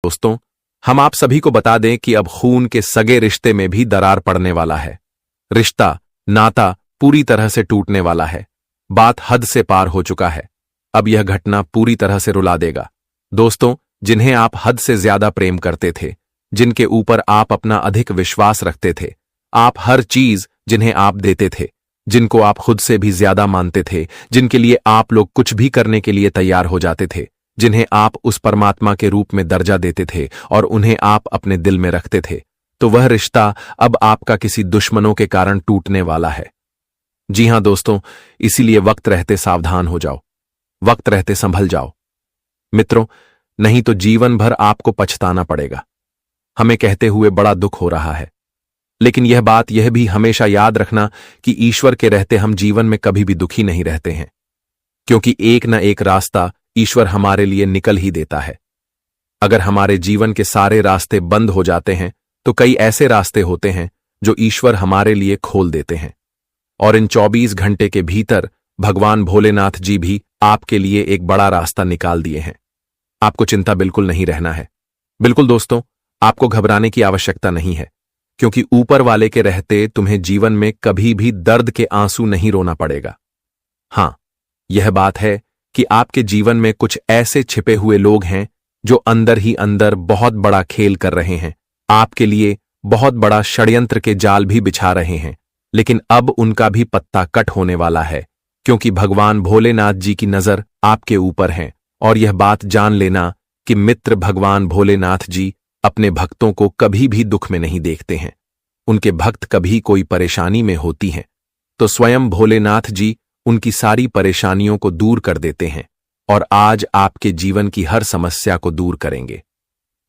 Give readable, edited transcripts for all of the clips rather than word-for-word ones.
दोस्तों, हम आप सभी को बता दें कि अब खून के सगे रिश्ते में भी दरार पड़ने वाला है। रिश्ता, नाता पूरी तरह से टूटने वाला है। बात हद से पार हो चुका है। अब यह घटना पूरी तरह से रुला देगा। दोस्तों, जिन्हें आप हद से ज्यादा प्रेम करते थे, जिनके ऊपर आप अपना अधिक विश्वास रखते थे, आप हर चीज जिन्हें आप देते थे, जिनको आप खुद से भी ज्यादा मानते थे, जिनके लिए आप लोग कुछ भी करने के लिए तैयार हो जाते थे, जिन्हें आप उस परमात्मा के रूप में दर्जा देते थे और उन्हें आप अपने दिल में रखते थे, तो वह रिश्ता अब आपका किसी दुश्मनों के कारण टूटने वाला है। जी हां दोस्तों, इसीलिए वक्त रहते सावधान हो जाओ, वक्त रहते संभल जाओ मित्रों, नहीं तो जीवन भर आपको पछताना पड़ेगा। हमें कहते हुए बड़ा दुख हो रहा है, लेकिन यह बात यह भी हमेशा याद रखना कि ईश्वर के रहते हम जीवन में कभी भी दुखी नहीं रहते हैं, क्योंकि एक न एक रास्ता ईश्वर हमारे लिए निकल ही देता है। अगर हमारे जीवन के सारे रास्ते बंद हो जाते हैं तो कई ऐसे रास्ते होते हैं जो ईश्वर हमारे लिए खोल देते हैं, और इन 24 घंटे के भीतर भगवान भोलेनाथ जी भी आपके लिए एक बड़ा रास्ता निकाल दिए हैं। आपको चिंता बिल्कुल नहीं रहना है। बिल्कुल दोस्तों, आपको घबराने की आवश्यकता नहीं है, क्योंकि ऊपर वाले के रहते तुम्हें जीवन में कभी भी दर्द के आंसू नहीं रोना पड़ेगा। हां, यह बात है कि आपके जीवन में कुछ ऐसे छिपे हुए लोग हैं जो अंदर ही अंदर बहुत बड़ा खेल कर रहे हैं, आपके लिए बहुत बड़ा षड्यंत्र के जाल भी बिछा रहे हैं, लेकिन अब उनका भी पत्ता कट होने वाला है, क्योंकि भगवान भोलेनाथ जी की नजर आपके ऊपर है। और यह बात जान लेना कि मित्र भगवान भोलेनाथ जी अपने भक्तों को कभी भी दुख में नहीं देखते हैं। उनके भक्त कभी कोई परेशानी में होती हैं तो स्वयं भोलेनाथ जी उनकी सारी परेशानियों को दूर कर देते हैं और आज आपके जीवन की हर समस्या को दूर करेंगे।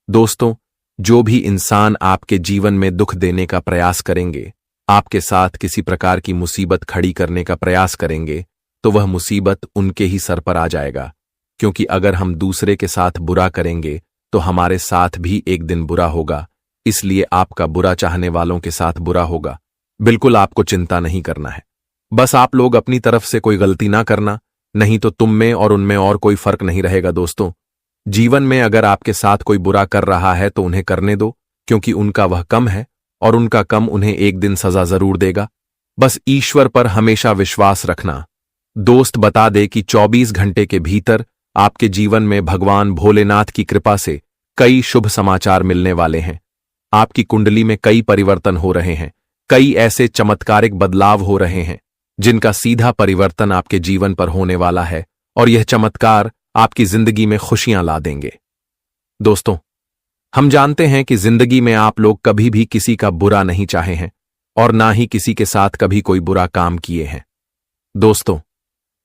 दोस्तों, जो भी इंसान आपके जीवन में दुख देने का प्रयास करेंगे, आपके साथ किसी प्रकार की मुसीबत खड़ी करने का प्रयास करेंगे, तो वह मुसीबत उनके ही सर पर आ जाएगा, क्योंकि अगर हम दूसरे के साथ बुरा करेंगे तो हमारे साथ भी एक दिन बुरा होगा। इसलिए आपका बुरा चाहने वालों के साथ बुरा होगा। बिल्कुल आपको चिंता नहीं करना है। बस आप लोग अपनी तरफ से कोई गलती ना करना, नहीं तो तुम में और उनमें और कोई फर्क नहीं रहेगा। दोस्तों, जीवन में अगर आपके साथ कोई बुरा कर रहा है तो उन्हें करने दो, क्योंकि उनका वह कम है और उनका कम उन्हें एक दिन सजा जरूर देगा। बस ईश्वर पर हमेशा विश्वास रखना। दोस्त बता दे कि 24 घंटे के भीतर आपके जीवन में भगवान भोलेनाथ की कृपा से कई शुभ समाचार मिलने वाले हैं। आपकी कुंडली में कई परिवर्तन हो रहे हैं, कई ऐसे चमत्कारिक बदलाव हो रहे हैं जिनका सीधा परिवर्तन आपके जीवन पर होने वाला है, और यह चमत्कार आपकी जिंदगी में खुशियां ला देंगे। दोस्तों, हम जानते हैं कि जिंदगी में आप लोग कभी भी किसी का बुरा नहीं चाहे हैं और ना ही किसी के साथ कभी कोई बुरा काम किए हैं। दोस्तों,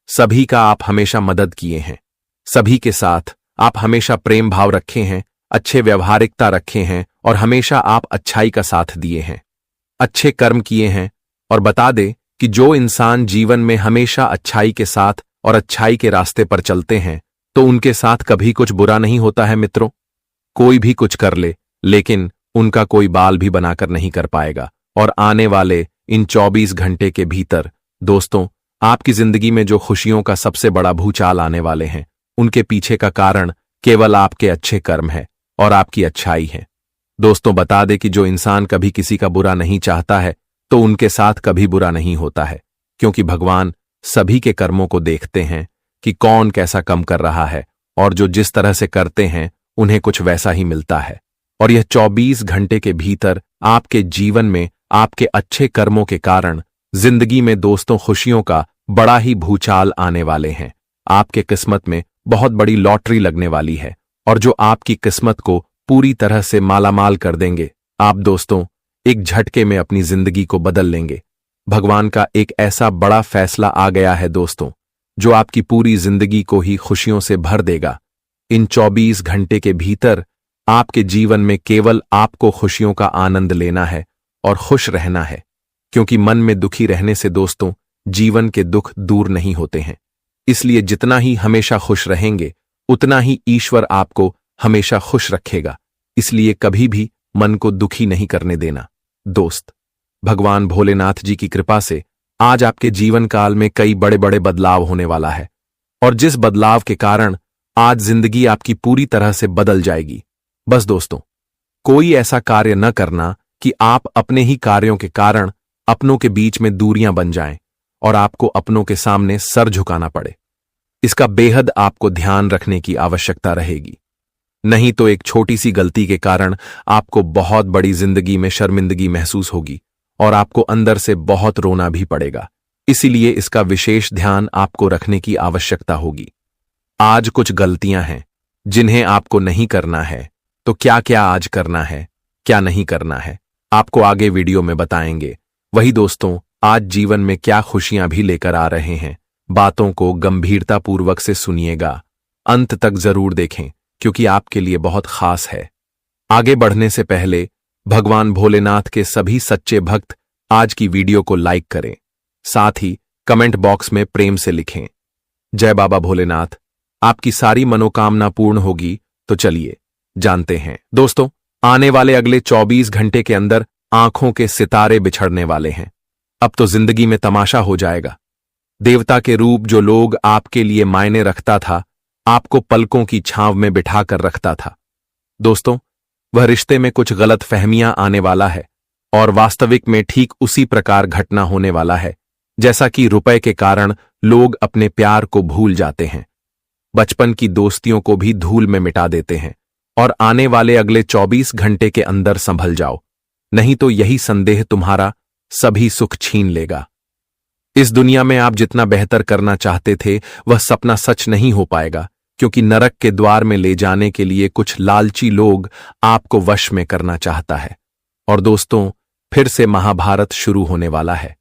सभी का आप हमेशा मदद किए हैं, सभी के साथ आप हमेशा प्रेम भाव रखे हैं, अच्छे व्यवहारिकता रखे हैं और हमेशा आप अच्छाई का साथ दिए हैं, अच्छे कर्म किए हैं। और बता दे कि जो इंसान जीवन में हमेशा अच्छाई के साथ और अच्छाई के रास्ते पर चलते हैं तो उनके साथ कभी कुछ बुरा नहीं होता है। मित्रों, कोई भी कुछ कर ले, लेकिन उनका कोई बाल भी बनाकर नहीं कर पाएगा। और आने वाले इन 24 घंटे के भीतर दोस्तों, आपकी जिंदगी में जो खुशियों का सबसे बड़ा भूचाल आने वाले हैं, उनके पीछे का कारण केवल आपके अच्छे कर्म है और आपकी अच्छाई है। दोस्तों, बता दे कि जो इंसान कभी किसी का बुरा नहीं चाहता है तो उनके साथ कभी बुरा नहीं होता है, क्योंकि भगवान सभी के कर्मों को देखते हैं कि कौन कैसा कम कर रहा है, और जो जिस तरह से करते हैं उन्हें कुछ वैसा ही मिलता है। और यह 24 घंटे के भीतर आपके जीवन में आपके अच्छे कर्मों के कारण जिंदगी में दोस्तों खुशियों का बड़ा ही भूचाल आने वाले हैं। आपके किस्मत में बहुत बड़ी लॉटरी लगने वाली है, और जो आपकी किस्मत को पूरी तरह से मालामाल कर देंगे। आप दोस्तों एक झटके में अपनी जिंदगी को बदल लेंगे। भगवान का एक ऐसा बड़ा फैसला आ गया है दोस्तों, जो आपकी पूरी जिंदगी को ही खुशियों से भर देगा। इन 24 घंटे के भीतर आपके जीवन में केवल आपको खुशियों का आनंद लेना है और खुश रहना है, क्योंकि मन में दुखी रहने से दोस्तों जीवन के दुख दूर नहीं होते हैं। इसलिए जितना ही हमेशा खुश रहेंगे, उतना ही ईश्वर आपको हमेशा खुश रखेगा। इसलिए कभी भी मन को दुखी नहीं करने देना। दोस्त, भगवान भोलेनाथ जी की कृपा से आज आपके जीवन काल में कई बड़े बड़े बदलाव होने वाला है, और जिस बदलाव के कारण आज जिंदगी आपकी पूरी तरह से बदल जाएगी। बस दोस्तों, कोई ऐसा कार्य न करना कि आप अपने ही कार्यों के कारण अपनों के बीच में दूरियां बन जाएं और आपको अपनों के सामने सर झुकाना पड़े। इसका बेहद आपको ध्यान रखने की आवश्यकता रहेगी। नहीं तो एक छोटी सी गलती के कारण आपको बहुत बड़ी जिंदगी में शर्मिंदगी महसूस होगी और आपको अंदर से बहुत रोना भी पड़ेगा। इसीलिए इसका विशेष ध्यान आपको रखने की आवश्यकता होगी। आज कुछ गलतियां हैं जिन्हें आपको नहीं करना है, तो क्या क्या आज करना है, क्या नहीं करना है, आपको आगे वीडियो में बताएंगे। वही दोस्तों, आज जीवन में क्या खुशियां भी लेकर आ रहे हैं। बातों को गंभीरतापूर्वक से सुनिएगा, अंत तक जरूर देखें क्योंकि आपके लिए बहुत खास है। आगे बढ़ने से पहले भगवान भोलेनाथ के सभी सच्चे भक्त आज की वीडियो को लाइक करें, साथ ही कमेंट बॉक्स में प्रेम से लिखें, जय बाबा भोलेनाथ। आपकी सारी मनोकामना पूर्ण होगी। तो चलिए जानते हैं। दोस्तों, आने वाले अगले 24 घंटे के अंदर आंखों के सितारे बिछड़ने वाले हैं। अब तो जिंदगी में तमाशा हो जाएगा। देवता के रूप जो लोग आपके लिए मायने रखता था, आपको पलकों की छांव में बिठाकर रखता था। दोस्तों, वह रिश्ते में कुछ गलत फहमियां आने वाला है और वास्तविक में ठीक उसी प्रकार घटना होने वाला है जैसा कि रुपए के कारण लोग अपने प्यार को भूल जाते हैं, बचपन की दोस्तियों को भी धूल में मिटा देते हैं। और आने वाले अगले 24 घंटे के अंदर संभल जाओ, नहीं तो यही संदेह तुम्हारा सभी सुख छीन लेगा। इस दुनिया में आप जितना बेहतर करना चाहते थे वह सपना सच नहीं हो पाएगा, क्योंकि नरक के द्वार में ले जाने के लिए कुछ लालची लोग आपको वश में करना चाहता है। और दोस्तों, फिर से महाभारत शुरू होने वाला है।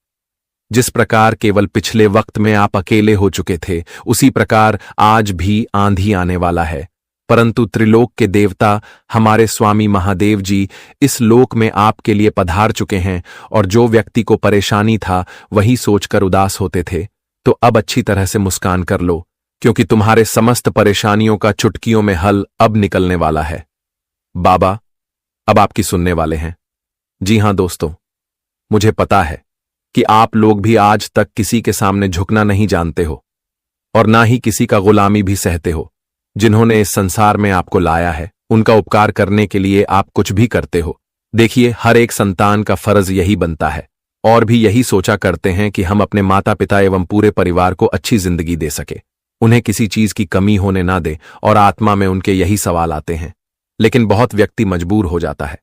जिस प्रकार केवल पिछले वक्त में आप अकेले हो चुके थे, उसी प्रकार आज भी आंधी आने वाला है। परंतु त्रिलोक के देवता हमारे स्वामी महादेव जी इस लोक में आपके लिए पधार चुके हैं, और जो व्यक्ति को परेशानी था वही सोचकर उदास होते थे, तो अब अच्छी तरह से मुस्कान कर लो, क्योंकि तुम्हारे समस्त परेशानियों का चुटकियों में हल अब निकलने वाला है। बाबा अब आपकी सुनने वाले हैं। जी हां दोस्तों, मुझे पता है कि आप लोग भी आज तक किसी के सामने झुकना नहीं जानते हो और ना ही किसी का गुलामी भी सहते हो। जिन्होंने इस संसार में आपको लाया है, उनका उपकार करने के लिए आप कुछ भी करते हो। देखिए, हर एक संतान का फर्ज यही बनता है और भी यही सोचा करते हैं कि हम अपने माता पिता एवं पूरे परिवार को अच्छी जिंदगी दे सके, उन्हें किसी चीज की कमी होने ना दे। और आत्मा में उनके यही सवाल आते हैं। लेकिन बहुत व्यक्ति मजबूर हो जाता है,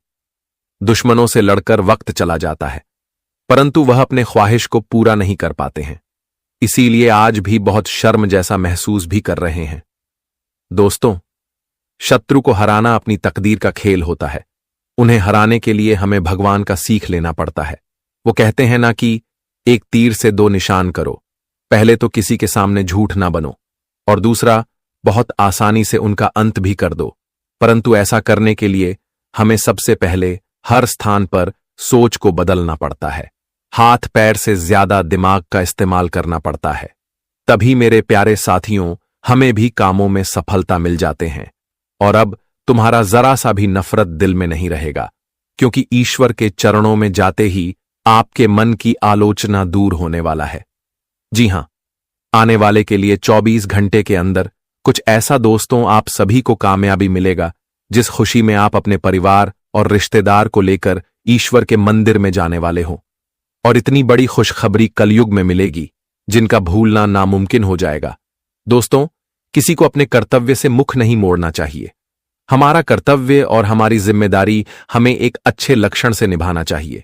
दुश्मनों से लड़कर वक्त चला जाता है, परंतु वह अपने ख्वाहिश को पूरा नहीं कर पाते हैं। इसीलिए आज भी बहुत शर्म जैसा महसूस भी कर रहे हैं। दोस्तों, शत्रु को हराना अपनी तकदीर का खेल होता है। उन्हें हराने के लिए हमें भगवान का सीख लेना पड़ता है। वो कहते हैं ना कि एक तीर से 2 निशान करो। पहले तो किसी के सामने झूठ ना बनो, और दूसरा, बहुत आसानी से उनका अंत भी कर दो। परंतु ऐसा करने के लिए हमें सबसे पहले हर स्थान पर सोच को बदलना पड़ता है। हाथ पैर से ज्यादा दिमाग का इस्तेमाल करना पड़ता है। तभी मेरे प्यारे साथियों, हमें भी कामों में सफलता मिल जाते हैं। और अब तुम्हारा जरा सा भी नफरत दिल में नहीं रहेगा, क्योंकि ईश्वर के चरणों में जाते ही आपके मन की आलोचना दूर होने वाला है। जी हां, आने वाले के लिए 24 घंटे के अंदर कुछ ऐसा दोस्तों आप सभी को कामयाबी मिलेगा जिस खुशी में आप अपने परिवार और रिश्तेदार को लेकर ईश्वर के मंदिर में जाने वाले हो। और इतनी बड़ी खुशखबरी कलयुग में मिलेगी जिनका भूलना नामुमकिन हो जाएगा। दोस्तों, किसी को अपने कर्तव्य से मुख नहीं मोड़ना चाहिए। हमारा कर्तव्य और हमारी जिम्मेदारी हमें एक अच्छे लक्षण से निभाना चाहिए।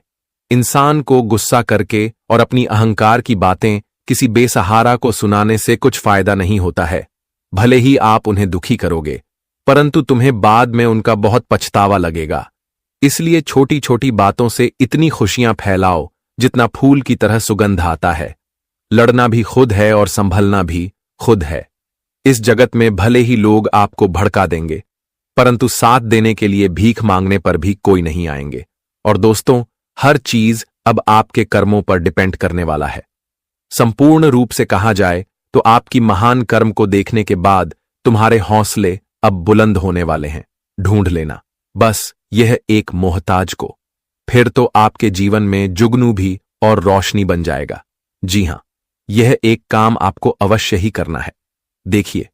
इंसान को गुस्सा करके और अपनी अहंकार की बातें किसी बेसहारा को सुनाने से कुछ फायदा नहीं होता है। भले ही आप उन्हें दुखी करोगे, परंतु तुम्हें बाद में उनका बहुत पछतावा लगेगा। इसलिए छोटी छोटी बातों से इतनी खुशियां फैलाओ जितना फूल की तरह सुगंध आता है। लड़ना भी खुद है और संभलना भी खुद है। इस जगत में भले ही लोग आपको भड़का देंगे, परंतु साथ देने के लिए भीख मांगने पर भी कोई नहीं आएंगे। और दोस्तों, हर चीज अब आपके कर्मों पर डिपेंड करने वाला है। संपूर्ण रूप से कहा जाए तो आपकी महान कर्म को देखने के बाद तुम्हारे हौसले अब बुलंद होने वाले हैं। ढूंढ लेना बस यह एक मोहताज को, फिर तो आपके जीवन में जुगनू भी और रोशनी बन जाएगा। जी हां, यह एक काम आपको अवश्य ही करना है। देखिए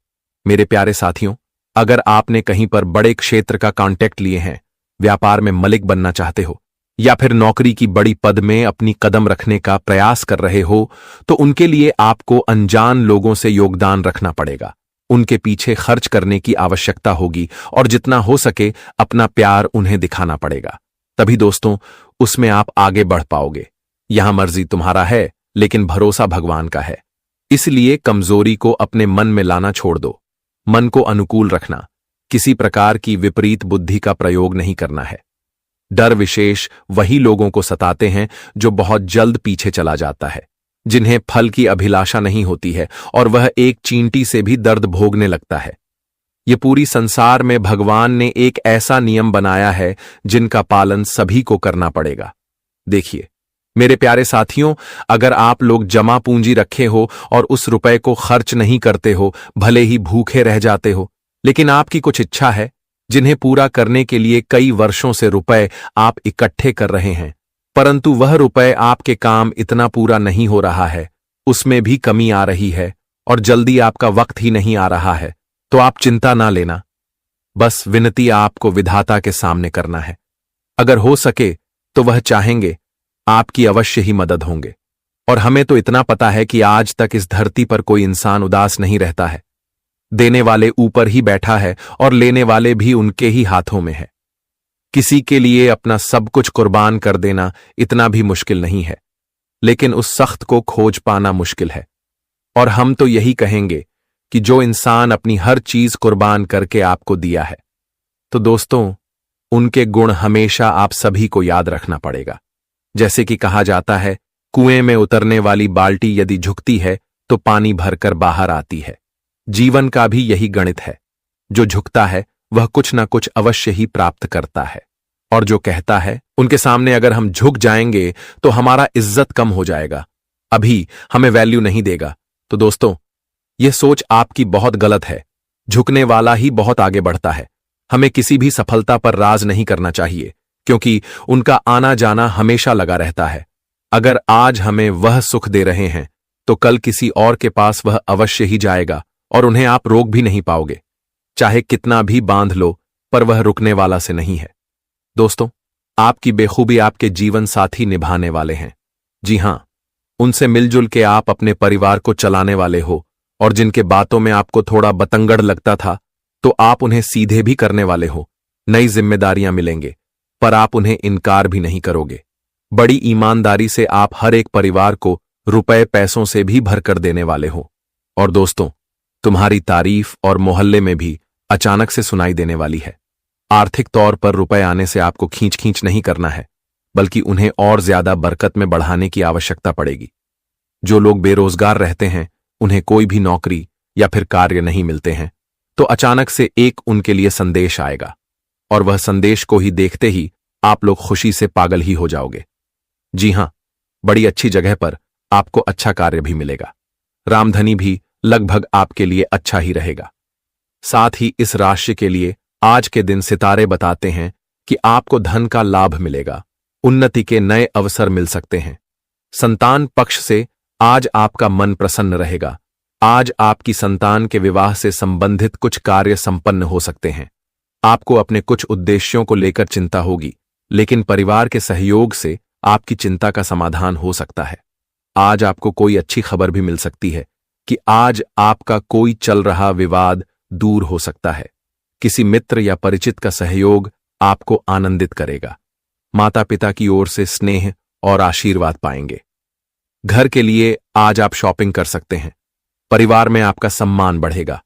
मेरे प्यारे साथियों, अगर आपने कहीं पर बड़े क्षेत्र का कॉन्टेक्ट लिए हैं, व्यापार में मलिक बनना चाहते हो या फिर नौकरी की बड़ी पद में अपनी कदम रखने का प्रयास कर रहे हो, तो उनके लिए आपको अनजान लोगों से योगदान रखना पड़ेगा। उनके पीछे खर्च करने की आवश्यकता होगी और जितना हो सके अपना प्यार उन्हें दिखाना पड़ेगा। तभी दोस्तों उसमें आप आगे बढ़ पाओगे। यहां मर्जी तुम्हारा है, लेकिन भरोसा भगवान का है। इसलिए कमजोरी को अपने मन में लाना छोड़ दो। मन को अनुकूल रखना, किसी प्रकार की विपरीत बुद्धि का प्रयोग नहीं करना है। डर विशेष वही लोगों को सताते हैं जो बहुत जल्द पीछे चला जाता है, जिन्हें फल की अभिलाषा नहीं होती है और वह एक चींटी से भी दर्द भोगने लगता है। ये पूरी संसार में भगवान ने एक ऐसा नियम बनाया है जिनका पालन सभी को करना पड़ेगा। देखिए मेरे प्यारे साथियों, अगर आप लोग जमा पूंजी रखे हो और उस रुपए को खर्च नहीं करते हो, भले ही भूखे रह जाते हो, लेकिन आपकी कुछ इच्छा है जिन्हें पूरा करने के लिए कई वर्षों से रुपए आप इकट्ठे कर रहे हैं, परंतु वह रुपए आपके काम इतना पूरा नहीं हो रहा है, उसमें भी कमी आ रही है और जल्दी आपका वक्त ही नहीं आ रहा है, तो आप चिंता ना लेना। बस विनती आपको विधाता के सामने करना है। अगर हो सके तो वह चाहेंगे आपकी अवश्य ही मदद होंगे। और हमें तो इतना पता है कि आज तक इस धरती पर कोई इंसान उदास नहीं रहता है। देने वाले ऊपर ही बैठा है और लेने वाले भी उनके ही हाथों में है। किसी के लिए अपना सब कुछ कुर्बान कर देना इतना भी मुश्किल नहीं है, लेकिन उस सख्त को खोज पाना मुश्किल है। और हम तो यही कहेंगे कि जो इंसान अपनी हर चीज कुर्बान करके आपको दिया है, तो दोस्तों उनके गुण हमेशा आप सभी को याद रखना पड़ेगा। जैसे कि कहा जाता है, कुएं में उतरने वाली बाल्टी यदि झुकती है तो पानी भरकर बाहर आती है। जीवन का भी यही गणित है। जो झुकता है वह कुछ ना कुछ अवश्य ही प्राप्त करता है, और जो कहता है उनके सामने अगर हम झुक जाएंगे तो हमारा इज्जत कम हो जाएगा, अभी हमें वैल्यू नहीं देगा। तो दोस्तों यह सोच आपकी बहुत गलत है। झुकने वाला ही बहुत आगे बढ़ता है। हमें किसी भी सफलता पर राज नहीं करना चाहिए, क्योंकि उनका आना जाना हमेशा लगा रहता है। अगर आज हमें वह सुख दे रहे हैं तो कल किसी और के पास वह अवश्य ही जाएगा और उन्हें आप रोक भी नहीं पाओगे। चाहे कितना भी बांध लो, पर वह रुकने वाला से नहीं है। दोस्तों आपकी बेखूबी आपके जीवन साथी निभाने वाले हैं। जी हां, उनसे मिलजुल के आप अपने परिवार को चलाने वाले हो, और जिनके बातों में आपको थोड़ा बतंगड़ लगता था तो आप उन्हें सीधे भी करने वाले हो। नई जिम्मेदारियां मिलेंगे पर आप उन्हें इनकार भी नहीं करोगे। बड़ी ईमानदारी से आप हर एक परिवार को रुपए पैसों से भी भरकर देने वाले हो। और दोस्तों तुम्हारी तारीफ और मोहल्ले में भी अचानक से सुनाई देने वाली है। आर्थिक तौर पर रुपए आने से आपको खींच खींच नहीं करना है, बल्कि उन्हें और ज्यादा बरकत में बढ़ाने की आवश्यकता पड़ेगी। जो लोग बेरोजगार रहते हैं, उन्हें कोई भी नौकरी या फिर कार्य नहीं मिलते हैं, तो अचानक से एक उनके लिए संदेश आएगा, और वह संदेश को ही देखते ही आप लोग खुशी से पागल ही हो जाओगे। जी हां, बड़ी अच्छी जगह पर आपको अच्छा कार्य भी मिलेगा। रामधनी भी लगभग आपके लिए अच्छा ही रहेगा। साथ ही इस राशि के लिए आज के दिन सितारे बताते हैं कि आपको धन का लाभ मिलेगा, उन्नति के नए अवसर मिल सकते हैं। संतान पक्ष से आज आपका मन प्रसन्न रहेगा। आज आपकी संतान के विवाह से संबंधित कुछ कार्य संपन्न हो सकते हैं। आपको अपने कुछ उद्देश्यों को लेकर चिंता होगी, लेकिन परिवार के सहयोग से आपकी चिंता का समाधान हो सकता है। आज आपको कोई अच्छी खबर भी मिल सकती है कि आज आपका कोई चल रहा विवाद दूर हो सकता है। किसी मित्र या परिचित का सहयोग आपको आनंदित करेगा। माता पिता की ओर से स्नेह और आशीर्वाद पाएंगे। घर के लिए आज आप शॉपिंग कर सकते हैं। परिवार में आपका सम्मान बढ़ेगा।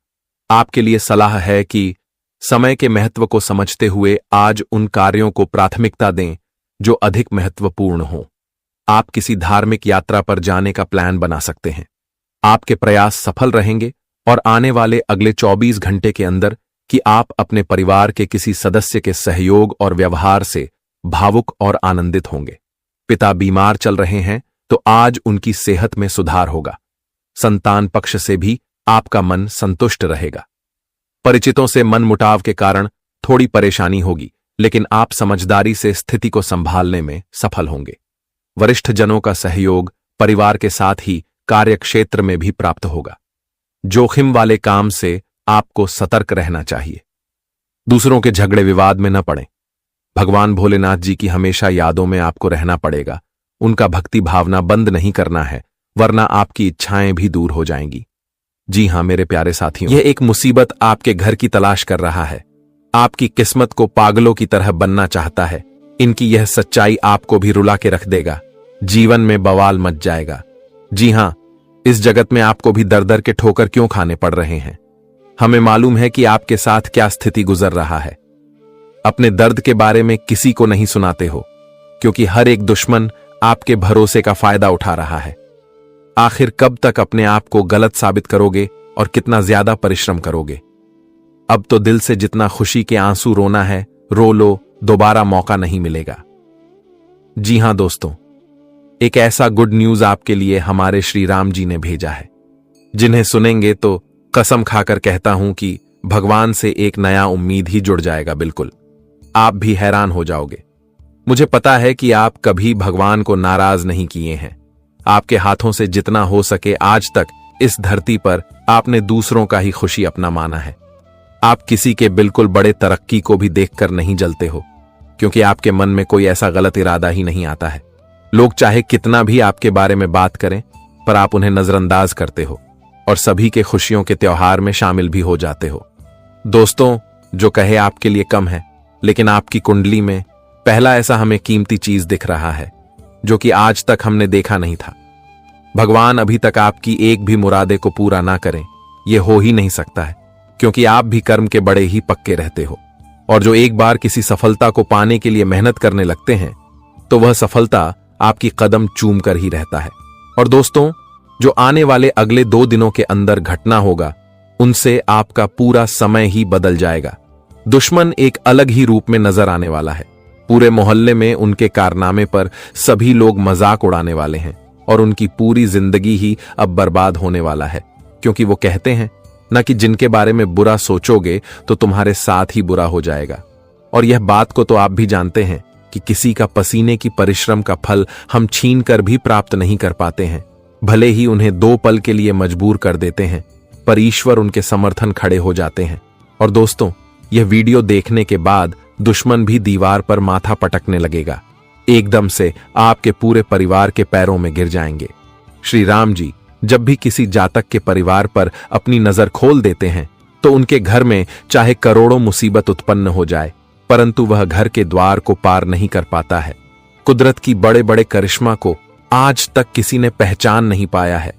आपके लिए सलाह है कि समय के महत्व को समझते हुए आज उन कार्यों को प्राथमिकता दें जो अधिक महत्वपूर्ण हों। आप किसी धार्मिक यात्रा पर जाने का प्लान बना सकते हैं। आपके प्रयास सफल रहेंगे और आने वाले अगले 24 घंटे के अंदर कि आप अपने परिवार के किसी सदस्य के सहयोग और व्यवहार से भावुक और आनंदित होंगे। पिता बीमार चल रहे हैं तो आज उनकी सेहत में सुधार होगा। संतान पक्ष से भी आपका मन संतुष्ट रहेगा। परिचितों से मनमुटाव के कारण थोड़ी परेशानी होगी, लेकिन आप समझदारी से स्थिति को संभालने में सफल होंगे। वरिष्ठ जनों का सहयोग परिवार के साथ ही कार्यक्षेत्र में भी प्राप्त होगा। जोखिम वाले काम से आपको सतर्क रहना चाहिए। दूसरों के झगड़े विवाद में न पड़ें। भगवान भोलेनाथ जी की हमेशा यादों में आपको रहना पड़ेगा। उनका भक्ति भावना बंद नहीं करना है, वरना आपकी इच्छाएं भी दूर हो जाएंगी। जी हां मेरे प्यारे साथियों, यह एक मुसीबत आपके घर की तलाश कर रहा है। आपकी किस्मत को पागलों की तरह बनना चाहता है। इनकी यह सच्चाई आपको भी रुला के रख देगा। जीवन में बवाल मच जाएगा। जी हां, इस जगत में आपको भी दर दर के ठोकर क्यों खाने पड़ रहे हैं? हमें मालूम है कि आपके साथ क्या स्थिति गुजर रहा है। अपने दर्द के बारे में किसी को नहीं सुनाते हो, क्योंकि हर एक दुश्मन आपके भरोसे का फायदा उठा रहा है। आखिर कब तक अपने आप को गलत साबित करोगे और कितना ज्यादा परिश्रम करोगे? अब तो दिल से जितना खुशी के आंसू रोना है रो लो, दोबारा मौका नहीं मिलेगा। जी हां दोस्तों, एक ऐसा गुड न्यूज आपके लिए हमारे श्री राम जी ने भेजा है, जिन्हें सुनेंगे तो कसम खाकर कहता हूं कि भगवान से एक नया उम्मीद ही जुड़ जाएगा। बिल्कुल आप भी हैरान हो जाओगे। मुझे पता है कि आप कभी भगवान को नाराज नहीं किए हैं। आपके हाथों से जितना हो सके आज तक इस धरती पर आपने दूसरों का ही खुशी अपना माना है। आप किसी के बिल्कुल बड़े तरक्की को भी देखकर नहीं जलते हो, क्योंकि आपके मन में कोई ऐसा गलत इरादा ही नहीं आता है। लोग चाहे कितना भी आपके बारे में बात करें, पर आप उन्हें नजरअंदाज करते हो और सभी के खुशियों के त्योहार में शामिल भी हो जाते हो। दोस्तों, जो कहे आपके लिए कम है, लेकिन आपकी कुंडली में पहला ऐसा हमें कीमती चीज दिख रहा है जो कि आज तक हमने देखा नहीं था। भगवान अभी तक आपकी एक भी मुरादे को पूरा ना करें, यह हो ही नहीं सकता है, क्योंकि आप भी कर्म के बड़े ही पक्के रहते हो। और जो एक बार किसी सफलता को पाने के लिए मेहनत करने लगते हैं, तो वह सफलता आपकी कदम चूम कर ही रहता है। और दोस्तों, जो आने वाले अगले 2 दिनों के अंदर घटना होगा, उनसे आपका पूरा समय ही बदल जाएगा। दुश्मन एक अलग ही रूप में नजर आने वाला है। पूरे मोहल्ले में उनके कारनामे पर सभी लोग मजाक उड़ाने वाले हैं और उनकी पूरी जिंदगी ही अब बर्बाद होने वाला है, क्योंकि वो कहते हैं न कि जिनके बारे में बुरा सोचोगे तो तुम्हारे साथ ही बुरा हो जाएगा। और यह बात को तो आप भी जानते हैं कि किसी का पसीने की परिश्रम का फल हम छीन कर भी प्राप्त नहीं कर पाते हैं। भले ही उन्हें 2 पल के लिए मजबूर कर देते हैं, पर ईश्वर उनके समर्थन खड़े हो जाते हैं। और दोस्तों, यह वीडियो देखने के बाद दुश्मन भी दीवार पर माथा पटकने लगेगा। एकदम से आपके पूरे परिवार के पैरों में गिर जाएंगे। श्री राम जी जब भी किसी जातक के परिवार पर अपनी नजर खोल देते हैं, तो उनके घर में चाहे करोड़ों मुसीबत उत्पन्न हो जाए, परंतु वह घर के द्वार को पार नहीं कर पाता है। कुदरत की बड़े बड़े करिश्मा को आज तक किसी ने पहचान नहीं पाया है।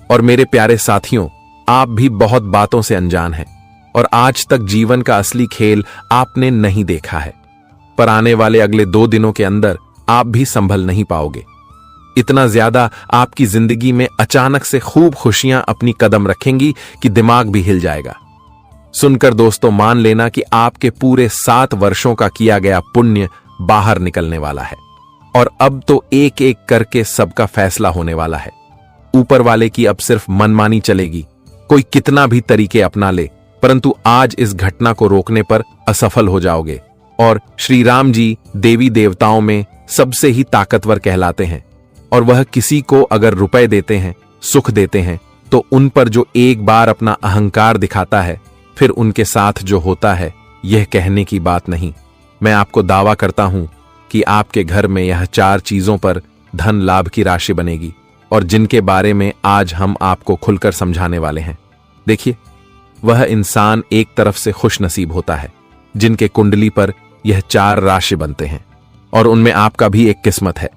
और मेरे प्यारे साथियों, आप भी बहुत बातों से अनजान हैं और आज तक जीवन का असली खेल आपने नहीं देखा है। पर आने वाले अगले 2 दिनों के अंदर आप भी संभल नहीं पाओगे। इतना ज्यादा आपकी जिंदगी में अचानक से खूब खुशियां अपनी कदम रखेंगी कि दिमाग भी हिल जाएगा। सुनकर दोस्तों मान लेना कि आपके पूरे 7 वर्षों का किया गया पुण्य बाहर निकलने वाला है। और अब तो एक एक करके सबका फैसला होने वाला है। ऊपर वाले की अब सिर्फ मनमानी चलेगी। कोई कितना भी तरीके अपना ले, परंतु आज इस घटना को रोकने पर असफल हो जाओगे। और श्री राम जी देवी देवताओं में सबसे ही ताकतवर कहलाते हैं, और वह किसी को अगर रुपए देते हैं, सुख देते हैं, तो उन पर जो एक बार अपना अहंकार दिखाता है, फिर उनके साथ जो होता है, यह कहने की बात नहीं। मैं आपको दावा करता हूं कि आपके घर में यह 4 चीजों पर धन लाभ की राशि बनेगी, और जिनके बारे में आज हम आपको खुलकर समझाने वाले हैं। देखिए, वह इंसान एक तरफ से खुश नसीब होता है जिनके कुंडली पर यह 4 राशि बनते हैं, और उनमें आपका भी एक किस्मत है।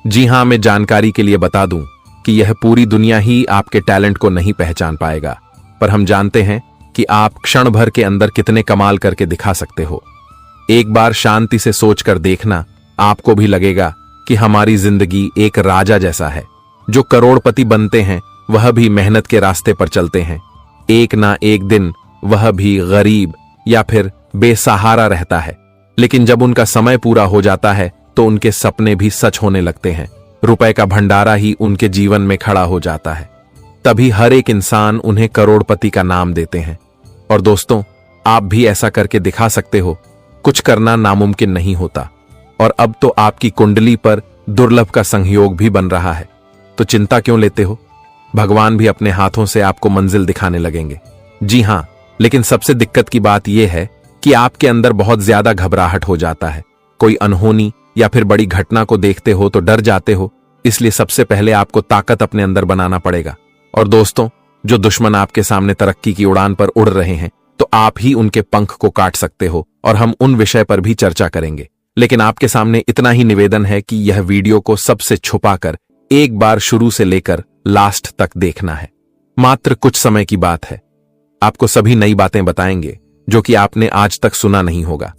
जी हां, मैं जानकारी के लिए बता दूं कि यह पूरी दुनिया ही आपके टैलेंट को नहीं पहचान पाएगा, पर हम जानते हैं कि आप क्षण भर के अंदर कितने कमाल करके दिखा सकते हो। एक बार शांति से सोचकर देखना, आपको भी लगेगा कि हमारी जिंदगी एक राजा जैसा है। जो करोड़पति बनते हैं वह भी मेहनत के रास्ते पर चलते हैं। एक ना एक दिन वह भी गरीब या फिर बेसहारा रहता है, लेकिन जब उनका समय पूरा हो जाता है तो उनके सपने भी सच होने लगते हैं। रुपए का भंडारा ही उनके जीवन में खड़ा हो जाता है। तभी हर एक इंसान उन्हें करोड़पति का नाम देते हैं। और दोस्तों, आप भी ऐसा करके दिखा सकते हो। कुछ करना नामुमकिन नहीं होता। और अब तो आपकी कुंडली पर दुर्लभ का संयोग भी बन रहा है, तो चिंता क्यों लेते हो? भगवान भी अपने हाथों से आपको मंजिल दिखाने लगेंगे। जी हां, लेकिन सबसे दिक्कत की बात यह है कि आपके अंदर बहुत ज्यादा घबराहट हो जाता है। कोई अनहोनी या फिर बड़ी घटना को देखते हो तो डर जाते हो। इसलिए सबसे पहले आपको ताकत अपने अंदर बनाना पड़ेगा। और दोस्तों, जो दुश्मन आपके सामने तरक्की की उड़ान पर उड़ रहे हैं, तो आप ही उनके पंख को काट सकते हो और हम उन विषय पर भी चर्चा करेंगे। लेकिन आपके सामने इतना ही निवेदन है कि यह वीडियो को सबसे छुपाकर एक बार शुरू से लेकर लास्ट तक देखना है। मात्र कुछ समय की बात है, आपको सभी नई बातें बताएंगे जो कि आपने आज तक सुना नहीं होगा।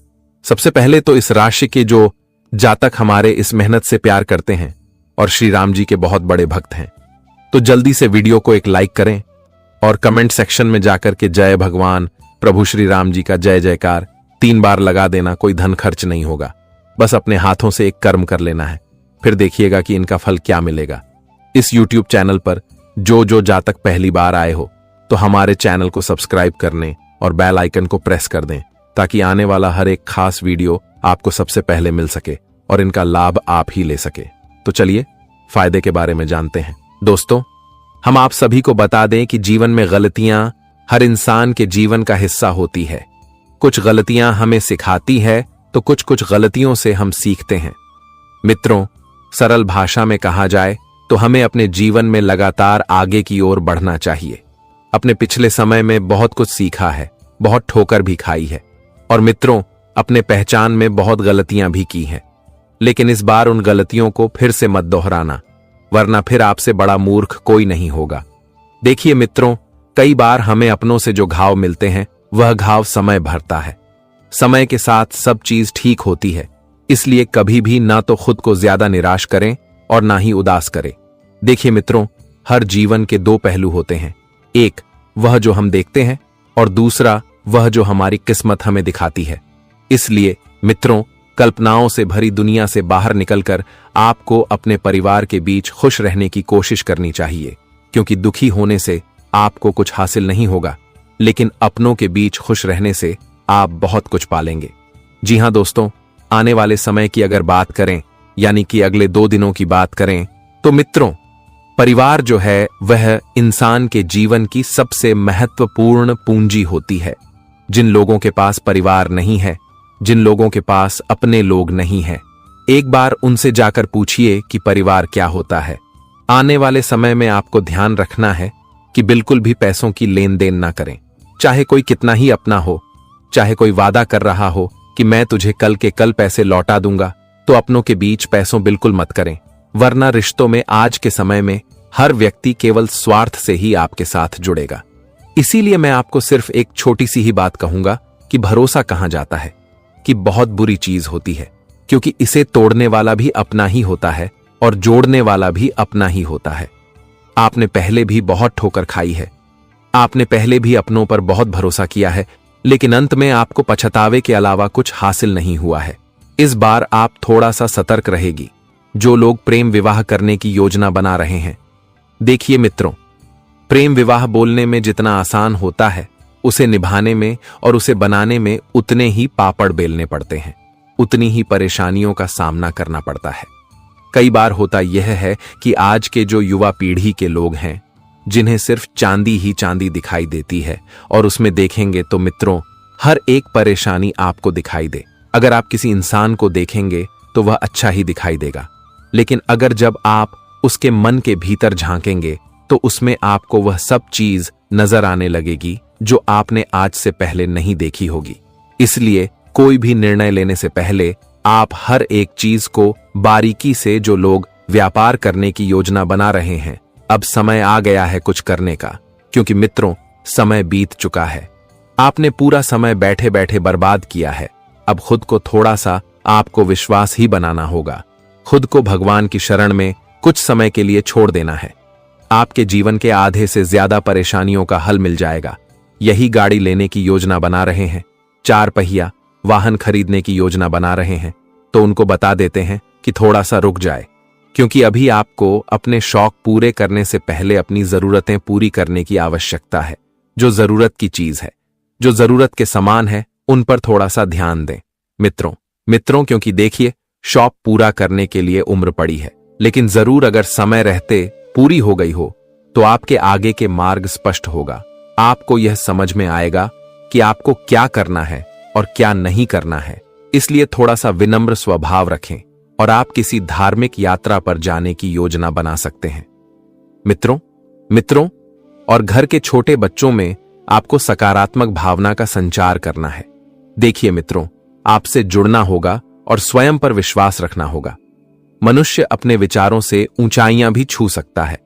सबसे पहले तो इस राशि के जो जातक हमारे इस मेहनत से प्यार करते हैं और श्री राम जी के बहुत बड़े भक्त हैं, तो जल्दी से वीडियो को एक लाइक करें और कमेंट सेक्शन में जाकर के जय भगवान प्रभु श्री राम जी का जय जयकार 3 बार लगा देना। कोई धन खर्च नहीं होगा, बस अपने हाथों से एक कर्म कर लेना है, फिर देखिएगा कि इनका फल क्या मिलेगा। इस YouTube चैनल पर जो जातक पहली बार आए हो तो हमारे चैनल को सब्सक्राइब करने और बेल आइकन को प्रेस कर दें, ताकि आने वाला हर एक खास वीडियो आपको सबसे पहले मिल सके और इनका लाभ आप ही ले सके। तो चलिए फायदे के बारे में जानते हैं। दोस्तों, हम आप सभी को बता दें कि जीवन में गलतियां हर इंसान के जीवन का हिस्सा होती है। कुछ गलतियां हमें सिखाती है तो कुछ गलतियों से हम सीखते हैं। मित्रों, सरल भाषा में कहा जाए तो हमें अपने जीवन में लगातार आगे की ओर बढ़ना चाहिए। अपने पिछले समय में बहुत कुछ सीखा है, बहुत ठोकर भी खाई है और मित्रों, अपने पहचान में बहुत गलतियां भी की हैं। लेकिन इस बार उन गलतियों को फिर से मत दोहराना, वरना फिर आपसे बड़ा मूर्ख कोई नहीं होगा। देखिए मित्रों, कई बार हमें अपनों से जो घाव मिलते हैं वह घाव समय भरता है। समय के साथ सब चीज ठीक होती है, इसलिए कभी भी ना तो खुद को ज्यादा निराश करें और ना ही उदास करें। देखिए मित्रों, हर जीवन के 2 पहलू होते हैं, एक वह जो हम देखते हैं और दूसरा वह जो हमारी किस्मत हमें दिखाती है। इसलिए मित्रों, कल्पनाओं से भरी दुनिया से बाहर निकलकर आपको अपने परिवार के बीच खुश रहने की कोशिश करनी चाहिए, क्योंकि दुखी होने से आपको कुछ हासिल नहीं होगा, लेकिन अपनों के बीच खुश रहने से आप बहुत कुछ पालेंगे। जी हां दोस्तों, आने वाले समय की अगर बात करें, यानी कि अगले 2 दिनों की बात करें, तो मित्रों, परिवार जो है वह इंसान के जीवन की सबसे महत्वपूर्ण पूंजी होती है। जिन लोगों के पास परिवार नहीं है, जिन लोगों के पास अपने लोग नहीं हैं, एक बार उनसे जाकर पूछिए कि परिवार क्या होता है। आने वाले समय में आपको ध्यान रखना है कि बिल्कुल भी पैसों की लेन देन ना करें, चाहे कोई कितना ही अपना हो, चाहे कोई वादा कर रहा हो कि मैं तुझे कल के कल पैसे लौटा दूंगा, तो अपनों के बीच पैसों बिल्कुल मत करें, वरना रिश्तों में आज के समय में हर व्यक्ति केवल स्वार्थ से ही आपके साथ जुड़ेगा। इसीलिए मैं आपको सिर्फ एक छोटी सी ही बात कहूंगा कि भरोसा कहां जाता है कि बहुत बुरी चीज होती है, क्योंकि इसे तोड़ने वाला भी अपना ही होता है और जोड़ने वाला भी अपना ही होता है। आपने पहले भी बहुत ठोकर खाई है, आपने पहले भी अपनों पर बहुत भरोसा किया है, लेकिन अंत में आपको पछतावे के अलावा कुछ हासिल नहीं हुआ है। इस बार आप थोड़ा सा सतर्क रहेगी। जो लोग प्रेम विवाह करने की योजना बना रहे हैं, देखिए मित्रों, प्रेम विवाह बोलने में जितना आसान होता है, उसे निभाने में और उसे बनाने में उतने ही पापड़ बेलने पड़ते हैं, उतनी ही परेशानियों का सामना करना पड़ता है। कई बार होता यह है कि आज के जो युवा पीढ़ी के लोग हैं, जिन्हें सिर्फ चांदी ही चांदी दिखाई देती है, और उसमें देखेंगे तो मित्रों, हर एक परेशानी आपको दिखाई दे। अगर आप किसी इंसान को देखेंगे तो वह अच्छा ही दिखाई देगा, लेकिन अगर जब आप उसके मन के भीतर झांकेंगे तो उसमें आपको वह सब चीज नजर आने लगेगी जो आपने आज से पहले नहीं देखी होगी। इसलिए कोई भी निर्णय लेने से पहले आप हर एक चीज को बारीकी से, जो लोग व्यापार करने की योजना बना रहे हैं, अब समय आ गया है कुछ करने का, क्योंकि मित्रों, समय बीत चुका है। आपने पूरा समय बैठे बैठे बर्बाद किया है। अब खुद को थोड़ा सा आपको विश्वास ही बनाना होगा। खुद को भगवान की शरण में कुछ समय के लिए छोड़ देना है। आपके जीवन के आधे से ज्यादा परेशानियों का हल मिल जाएगा। यही गाड़ी लेने की योजना बना रहे हैं, 4 पहिया वाहन खरीदने की योजना बना रहे हैं, तो उनको बता देते हैं कि थोड़ा सा रुक जाए, क्योंकि अभी आपको अपने शौक पूरे करने से पहले अपनी जरूरतें पूरी करने की आवश्यकता है। जो जरूरत की चीज है, जो जरूरत के समान है, उन पर थोड़ा सा ध्यान दें मित्रों, क्योंकि देखिए, शौक पूरा करने के लिए उम्र पड़ी है, लेकिन जरूर अगर समय रहते पूरी हो गई हो तो आपके आगे के मार्ग स्पष्ट होगा। आपको यह समझ में आएगा कि आपको क्या करना है और क्या नहीं करना है, इसलिए थोड़ा सा विनम्र स्वभाव रखें और आप किसी धार्मिक यात्रा पर जाने की योजना बना सकते हैं। मित्रों और घर के छोटे बच्चों में आपको सकारात्मक भावना का संचार करना है। देखिए मित्रों, आपसे जुड़ना होगा और स्वयं पर विश्वास रखना होगा। मनुष्य अपने विचारों से ऊंचाइयां भी छू सकता है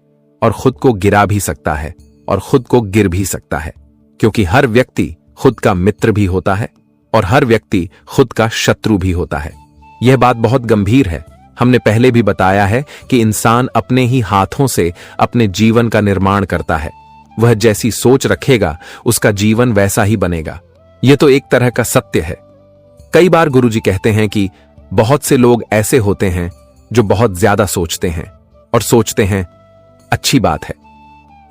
और खुद को गिरा भी सकता है और खुद को गिर भी सकता है, क्योंकि हर व्यक्ति खुद का मित्र भी होता है और हर व्यक्ति खुद का शत्रु भी होता है। यह बात बहुत गंभीर है। हमने पहले भी बताया है कि इंसान अपने ही हाथों से अपने जीवन का निर्माण करता है। वह जैसी सोच रखेगा उसका जीवन वैसा ही बनेगा। यह तो एक तरह का सत्य है। कई बार गुरुजी कहते हैं कि बहुत से लोग ऐसे होते हैं जो बहुत ज्यादा सोचते हैं और सोचते हैं अच्छी बात है,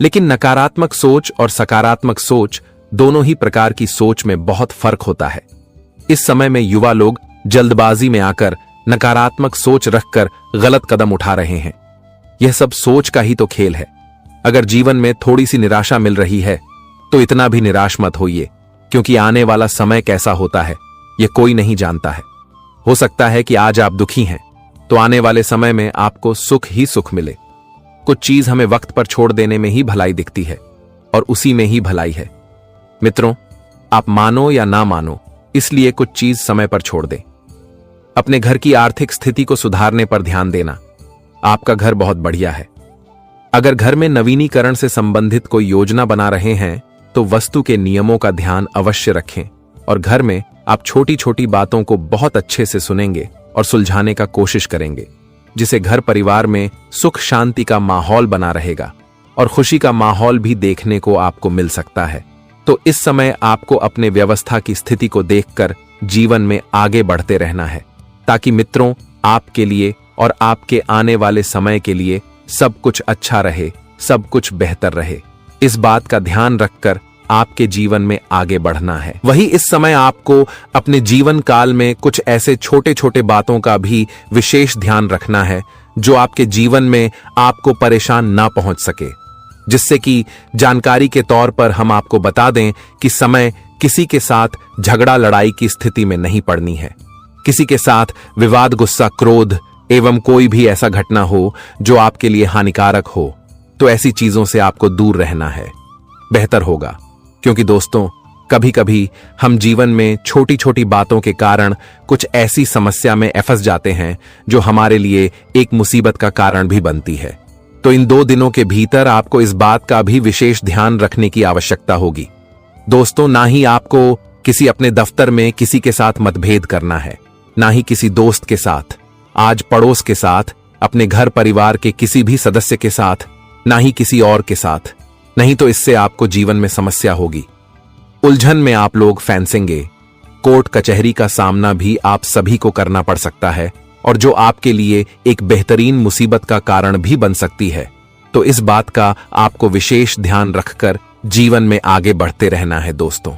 लेकिन नकारात्मक सोच और सकारात्मक सोच दोनों ही प्रकार की सोच में बहुत फर्क होता है। इस समय में युवा लोग जल्दबाजी में आकर नकारात्मक सोच रखकर गलत कदम उठा रहे हैं। यह सब सोच का ही तो खेल है। अगर जीवन में थोड़ी सी निराशा मिल रही है तो इतना भी निराश मत होइए, क्योंकि आने वाला समय कैसा होता है यह कोई नहीं जानता है। हो सकता है कि आज आप दुखी हैं तो आने वाले समय में आपको सुख ही सुख मिले। कुछ चीज हमें वक्त पर छोड़ देने में ही भलाई दिखती है और उसी में ही भलाई है। मित्रों, आप मानो या ना मानो, इसलिए कुछ चीज समय पर छोड़ दें। अपने घर की आर्थिक स्थिति को सुधारने पर ध्यान देना। आपका घर बहुत बढ़िया है। अगर घर में नवीनीकरण से संबंधित कोई योजना बना रहे हैं तो वस्तु के नियमों का ध्यान अवश्य रखें और घर में आप छोटी छोटी बातों को बहुत अच्छे से सुनेंगे और सुलझाने का कोशिश करेंगे, जिसे घर परिवार में सुख शांति का माहौल बना रहेगा और खुशी का माहौल भी देखने को आपको मिल सकता है। तो इस समय आपको अपने व्यवस्था की स्थिति को देखकर जीवन में आगे बढ़ते रहना है, ताकि मित्रों आपके लिए और आपके आने वाले समय के लिए सब कुछ अच्छा रहे, सब कुछ बेहतर रहे। इस बात का ध्यान रखकर आपके जीवन में आगे बढ़ना है। वही इस समय आपको अपने जीवन काल में कुछ ऐसे छोटे छोटे बातों का भी विशेष ध्यान रखना है जो आपके जीवन में आपको परेशान ना पहुंच सके। जिससे कि जानकारी के तौर पर हम आपको बता दें कि समय किसी के साथ झगड़ा लड़ाई की स्थिति में नहीं पड़नी है। किसी के साथ विवाद, गुस्सा, क्रोध एवं कोई भी ऐसा घटना हो जो आपके लिए हानिकारक हो, तो ऐसी चीजों से आपको दूर रहना है, बेहतर होगा। क्योंकि दोस्तों, कभी कभी हम जीवन में छोटी छोटी बातों के कारण कुछ ऐसी समस्या में फंस जाते हैं जो हमारे लिए एक मुसीबत का कारण भी बनती है। तो इन 2 दिनों के भीतर आपको इस बात का भी विशेष ध्यान रखने की आवश्यकता होगी। दोस्तों, ना ही आपको किसी अपने दफ्तर में किसी के साथ मतभेद करना है, ना ही किसी दोस्त के साथ, आज पड़ोस के साथ, अपने घर परिवार के किसी भी सदस्य के साथ, ना ही किसी और के साथ। नहीं तो इससे आपको जीवन में समस्या होगी। उलझन में आप लोग फंसेंगे। कोर्ट कचहरी का सामना भी आप सभी को करना पड़ सकता है और जो आपके लिए एक बेहतरीन मुसीबत का कारण भी बन सकती है। तो इस बात का आपको विशेष ध्यान रखकर जीवन में आगे बढ़ते रहना है। दोस्तों,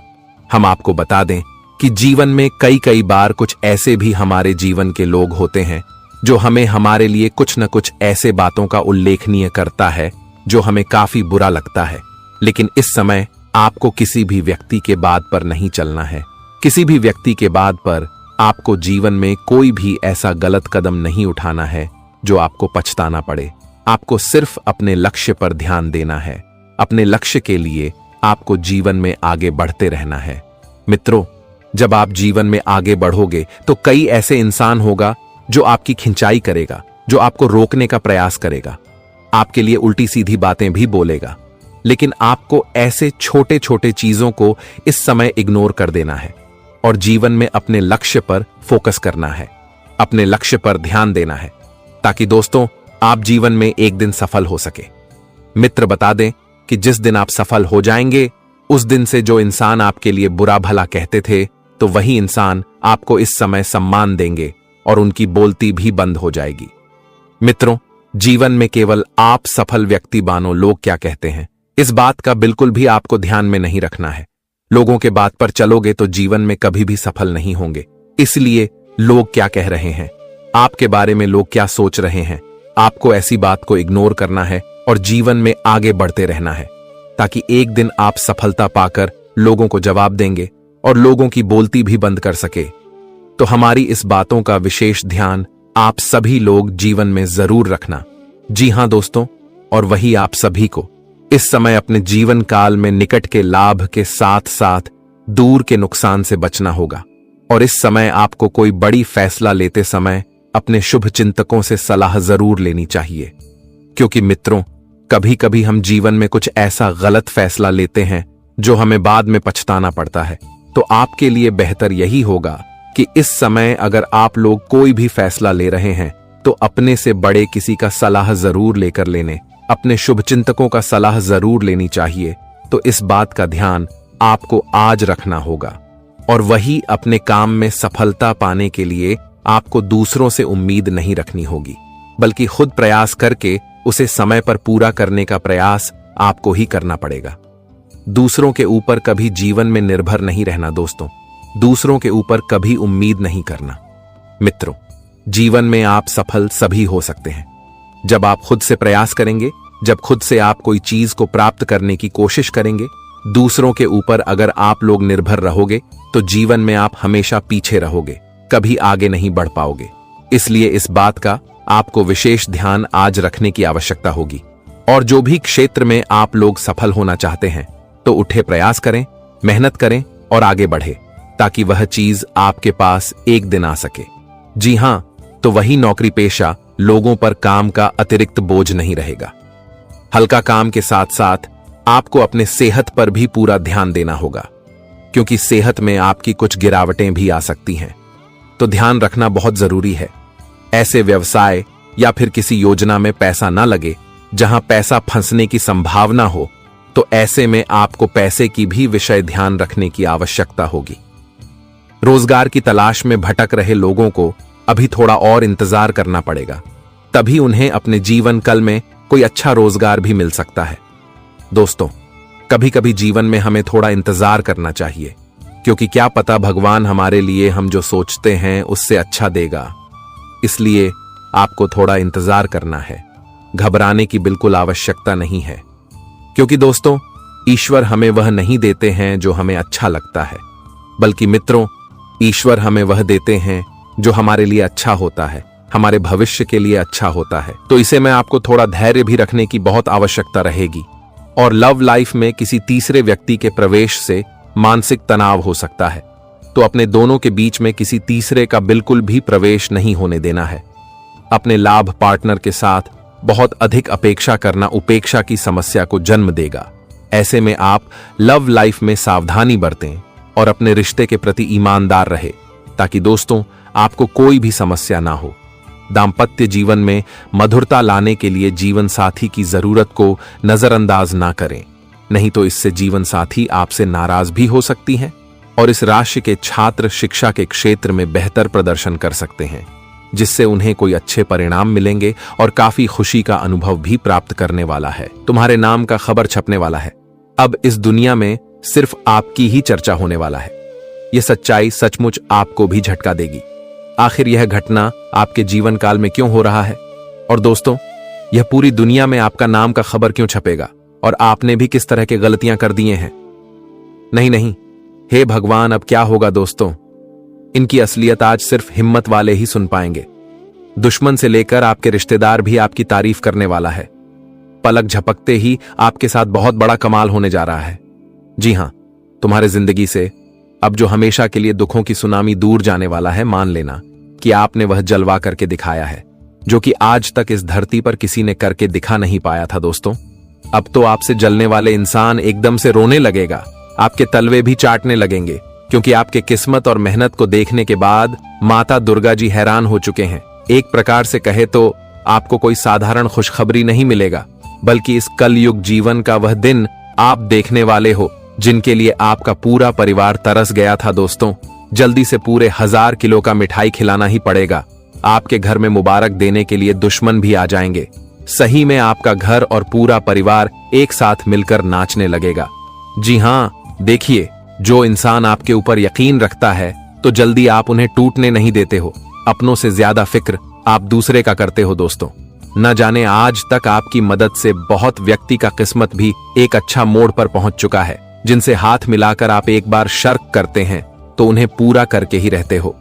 हम आपको बता दें कि जीवन में कई बार कुछ ऐसे भी हमारे जीवन के लोग होते हैं जो हमें हमारे लिए कुछ न कुछ ऐसे बातों का उल्लेखनीय करता है जो हमें काफी बुरा लगता है। लेकिन इस समय आपको किसी भी व्यक्ति के बात पर नहीं चलना है। किसी भी व्यक्ति के बात पर आपको जीवन में कोई भी ऐसा गलत कदम नहीं उठाना है जो आपको पछताना पड़े। आपको सिर्फ अपने लक्ष्य पर ध्यान देना है। अपने लक्ष्य के लिए आपको जीवन में आगे बढ़ते रहना है। मित्रों, जब आप जीवन में आगे बढ़ोगे तो कई ऐसे इंसान होगा जो आपकी खिंचाई करेगा, जो आपको रोकने का प्रयास करेगा, आपके लिए उल्टी सीधी बातें भी बोलेगा। लेकिन आपको ऐसे छोटे छोटे चीजों को इस समय इग्नोर कर देना है और जीवन में अपने लक्ष्य पर फोकस करना है, अपने लक्ष्य पर ध्यान देना है, ताकि दोस्तों आप जीवन में एक दिन सफल हो सके। मित्र बता दें कि जिस दिन आप सफल हो जाएंगे, उस दिन से जो इंसान आपके लिए बुरा भला कहते थे, तो वही इंसान आपको इस समय सम्मान देंगे और उनकी बोलती भी बंद हो जाएगी। मित्रों, जीवन में केवल आप सफल व्यक्ति बानो लोग क्या कहते हैं, इस बात का बिल्कुल भी आपको ध्यान में नहीं रखना है। लोगों के बात पर चलोगे तो जीवन में कभी भी सफल नहीं होंगे। इसलिए लोग क्या कह रहे हैं, आपके बारे में लोग क्या सोच रहे हैं, आपको ऐसी बात को इग्नोर करना है और जीवन में आगे बढ़ते रहना है, ताकि एक दिन आप सफलता पाकर लोगों को जवाब देंगे और लोगों की बोलती भी बंद कर सके। तो हमारी इस बातों का विशेष ध्यान आप सभी लोग जीवन में जरूर रखना। जी हां दोस्तों, और वही आप सभी को इस समय अपने जीवन काल में निकट के लाभ के साथ साथ दूर के नुकसान से बचना होगा। और इस समय आपको कोई बड़ी फैसला लेते समय अपने शुभ चिंतकों से सलाह जरूर लेनी चाहिए, क्योंकि मित्रों, कभी कभी हम जीवन में कुछ ऐसा गलत फैसला लेते हैं जो हमें बाद में पछताना पड़ता है। तो आपके लिए बेहतर यही होगा कि इस समय अगर आप लोग कोई भी फैसला ले रहे हैं तो अपने से बड़े किसी का सलाह जरूर लेकर लेने, अपने शुभचिंतकों का सलाह जरूर लेनी चाहिए। तो इस बात का ध्यान आपको आज रखना होगा। और वही अपने काम में सफलता पाने के लिए आपको दूसरों से उम्मीद नहीं रखनी होगी, बल्कि खुद प्रयास करके उसे समय पर पूरा करने का प्रयास आपको ही करना पड़ेगा। दूसरों के ऊपर कभी जीवन में निर्भर नहीं रहना दोस्तों, दूसरों के ऊपर कभी उम्मीद नहीं करना। मित्रों, जीवन में आप सफल सभी हो सकते हैं जब आप खुद से प्रयास करेंगे, जब खुद से आप कोई चीज को प्राप्त करने की कोशिश करेंगे। दूसरों के ऊपर अगर आप लोग निर्भर रहोगे तो जीवन में आप हमेशा पीछे रहोगे, कभी आगे नहीं बढ़ पाओगे। इसलिए इस बात का आपको विशेष ध्यान आज रखने की आवश्यकता होगी। और जो भी क्षेत्र में आप लोग सफल होना चाहते हैं तो उठे प्रयास करें, मेहनत करें और आगे बढ़े, ताकि वह चीज आपके पास एक दिन आ सके। जी हां, तो वही नौकरी पेशा लोगों पर काम का अतिरिक्त बोझ नहीं रहेगा। हल्का काम के साथ साथ आपको अपने सेहत पर भी पूरा ध्यान देना होगा, क्योंकि सेहत में आपकी कुछ गिरावटें भी आ सकती हैं। तो ध्यान रखना बहुत जरूरी है। ऐसे व्यवसाय या फिर किसी योजना में पैसा ना लगे जहां पैसा फंसने की संभावना हो, तो ऐसे में आपको पैसे की भी विषय ध्यान रखने की आवश्यकता होगी। रोजगार की तलाश में भटक रहे लोगों को अभी थोड़ा और इंतजार करना पड़ेगा, तभी उन्हें अपने जीवन काल में कोई अच्छा रोजगार भी मिल सकता है। दोस्तों, कभी कभी जीवन में हमें थोड़ा इंतजार करना चाहिए, क्योंकि क्या पता भगवान हमारे लिए हम जो सोचते हैं उससे अच्छा देगा। इसलिए आपको थोड़ा इंतजार करना है, घबराने की बिल्कुल आवश्यकता नहीं है, क्योंकि दोस्तों, ईश्वर हमें वह नहीं देते हैं जो हमें अच्छा लगता है, बल्कि मित्रों, ईश्वर हमें वह देते हैं जो हमारे लिए अच्छा होता है, हमारे भविष्य के लिए अच्छा होता है। तो इसे में आपको थोड़ा धैर्य भी रखने की बहुत आवश्यकता रहेगी। और लव लाइफ में किसी तीसरे व्यक्ति के प्रवेश से मानसिक तनाव हो सकता है, तो अपने दोनों के बीच में किसी तीसरे का बिल्कुल भी प्रवेश नहीं होने देना है। अपने लाभ पार्टनर के साथ बहुत अधिक अपेक्षा करना उपेक्षा की समस्या को जन्म देगा। ऐसे में आप लव लाइफ में सावधानी बरतें और अपने रिश्ते के प्रति ईमानदार रहे, ताकि दोस्तों आपको कोई भी समस्या ना हो। दाम्पत्य जीवन में मधुरता लाने के लिए जीवन साथी की जरूरत को नजरअंदाज ना करें, नहीं तो इससे जीवन साथी आपसे नाराज भी हो सकती हैं। और इस राशि के छात्र शिक्षा के क्षेत्र में बेहतर प्रदर्शन कर सकते हैं, जिससे उन्हें कोई अच्छे परिणाम मिलेंगे और काफी खुशी का अनुभव भी प्राप्त करने वाला है। तुम्हारे नाम का खबर छपने वाला है। अब इस दुनिया में सिर्फ आपकी ही चर्चा होने वाला है। यह सच्चाई सचमुच आपको भी झटका देगी। आखिर यह घटना आपके जीवन काल में क्यों हो रहा है? और दोस्तों, यह पूरी दुनिया में आपका नाम का खबर क्यों छपेगा? और आपने भी किस तरह के गलतियां कर दिए हैं? नहीं नहीं, हे भगवान, अब क्या होगा दोस्तों? इनकी असलियत आज सिर्फ हिम्मत वाले ही सुन पाएंगे। दुश्मन से लेकर आपके रिश्तेदार भी आपकी तारीफ करने वाला है। पलक झपकते ही आपके साथ बहुत बड़ा कमाल होने जा रहा है। जी हां, तुम्हारे जिंदगी से अब जो हमेशा के लिए दुखों की सुनामी दूर जाने वाला है, मान लेना कि आपने वह जलवा करके दिखाया है जो कि आज तक इस धरती पर किसी ने करके दिखा नहीं पाया था। दोस्तों, अब तो आपसे जलने वाले इंसान एकदम से रोने लगेगा, आपके तलवे भी चाटने लगेंगे, क्योंकि आपके किस्मत और मेहनत को देखने के बाद माता दुर्गा जी हैरान हो चुके हैं। एक प्रकार से कहे तो आपको कोई साधारण खुशखबरी नहीं मिलेगा, बल्कि इस कलयुग जीवन का वह दिन आप देखने वाले हो जिनके लिए आपका पूरा परिवार तरस गया था। दोस्तों, जल्दी से पूरे 1000 किलो का मिठाई खिलाना ही पड़ेगा। आपके घर में मुबारक देने के लिए दुश्मन भी आ जाएंगे। सही में आपका घर और पूरा परिवार एक साथ मिलकर नाचने लगेगा। जी हां, देखिए, जो इंसान आपके ऊपर यकीन रखता है तो जल्दी आप उन्हें टूटने नहीं देते हो। अपनों से ज्यादा फिक्र आप दूसरे का करते हो। दोस्तों, न जाने आज तक आपकी मदद से बहुत व्यक्ति का किस्मत भी एक अच्छा मोड़ पर पहुंच चुका है। जिनसे हाथ मिलाकर आप एक बार शर्क करते हैं तो उन्हें पूरा करके ही रहते हो।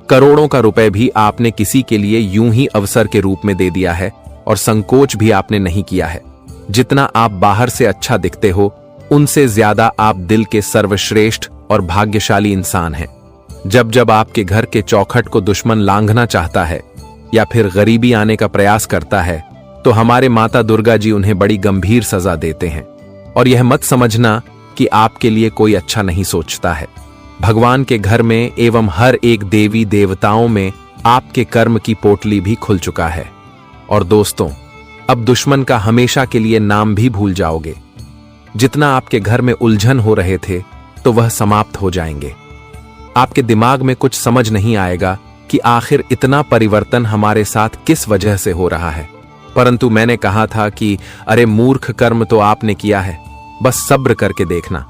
करोड़ों का रुपए भी आपने किसी के लिए यूं ही अवसर के रूप में दे दिया है और संकोच भी आपने नहीं किया है। जितना आप बाहर से अच्छा दिखते हो, उनसे ज्यादा आप दिल के सर्वश्रेष्ठ और भाग्यशाली इंसान हैं। जब जब आपके घर के चौखट को दुश्मन लांघना चाहता है या फिर गरीबी आने का प्रयास करता है, तो हमारे माता दुर्गा जी उन्हें बड़ी गंभीर सजा देते हैं। और यह मत समझना कि आपके लिए कोई अच्छा नहीं सोचता है। भगवान के घर में एवं हर एक देवी देवताओं में आपके कर्म की पोटली भी खुल चुका है। और दोस्तों, अब दुश्मन का हमेशा के लिए नाम भी भूल जाओगे। जितना आपके घर में उलझन हो रहे थे, तो वह समाप्त हो जाएंगे। आपके दिमाग में कुछ समझ नहीं आएगा कि आखिर इतना परिवर्तन हमारे साथ किस वजह से हो रहा है। परंतु मैंने कहा था कि अरे मूर्ख, कर्म तो आपने किया है, बस सब्र करके देखना।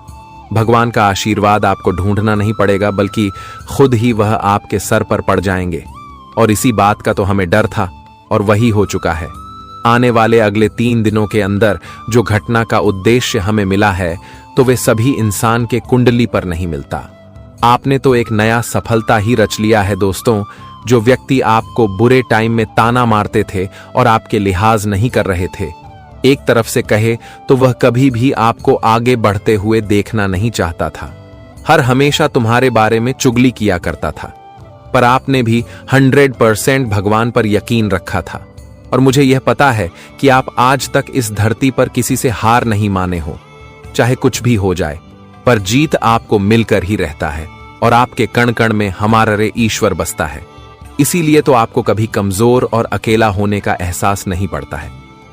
भगवान का आशीर्वाद आपको ढूंढना नहीं पड़ेगा, बल्कि खुद ही वह आपके सर पर पड़ जाएंगे। और इसी बात का तो हमें डर था और वही हो चुका है। आने वाले अगले 3 दिनों के अंदर जो घटना का उद्देश्य हमें मिला है, तो वे सभी इंसान के कुंडली पर नहीं मिलता। आपने तो एक नया सफलता ही रच लिया है दोस्तों। जो व्यक्ति आपको बुरे टाइम में ताना मारते थे और आपके लिहाज नहीं कर रहे थे, एक तरफ से कहे तो वह कभी भी आपको आगे बढ़ते हुए देखना नहीं चाहता था। हर हमेशा तुम्हारे बारे में चुगली किया करता था, पर आपने भी 100% भगवान पर यकीन रखा था। और मुझे यह पता है कि आप आज तक इस धरती पर किसी से हार नहीं माने हो। चाहे कुछ भी हो जाए, पर जीत आपको मिलकर ही रहता है। और आपके कण कण में हमारा रे ईश्वर बसता है। इसीलिए तो आपको कभी कमजोर और अकेला होने का एहसास नहीं पड़ता है।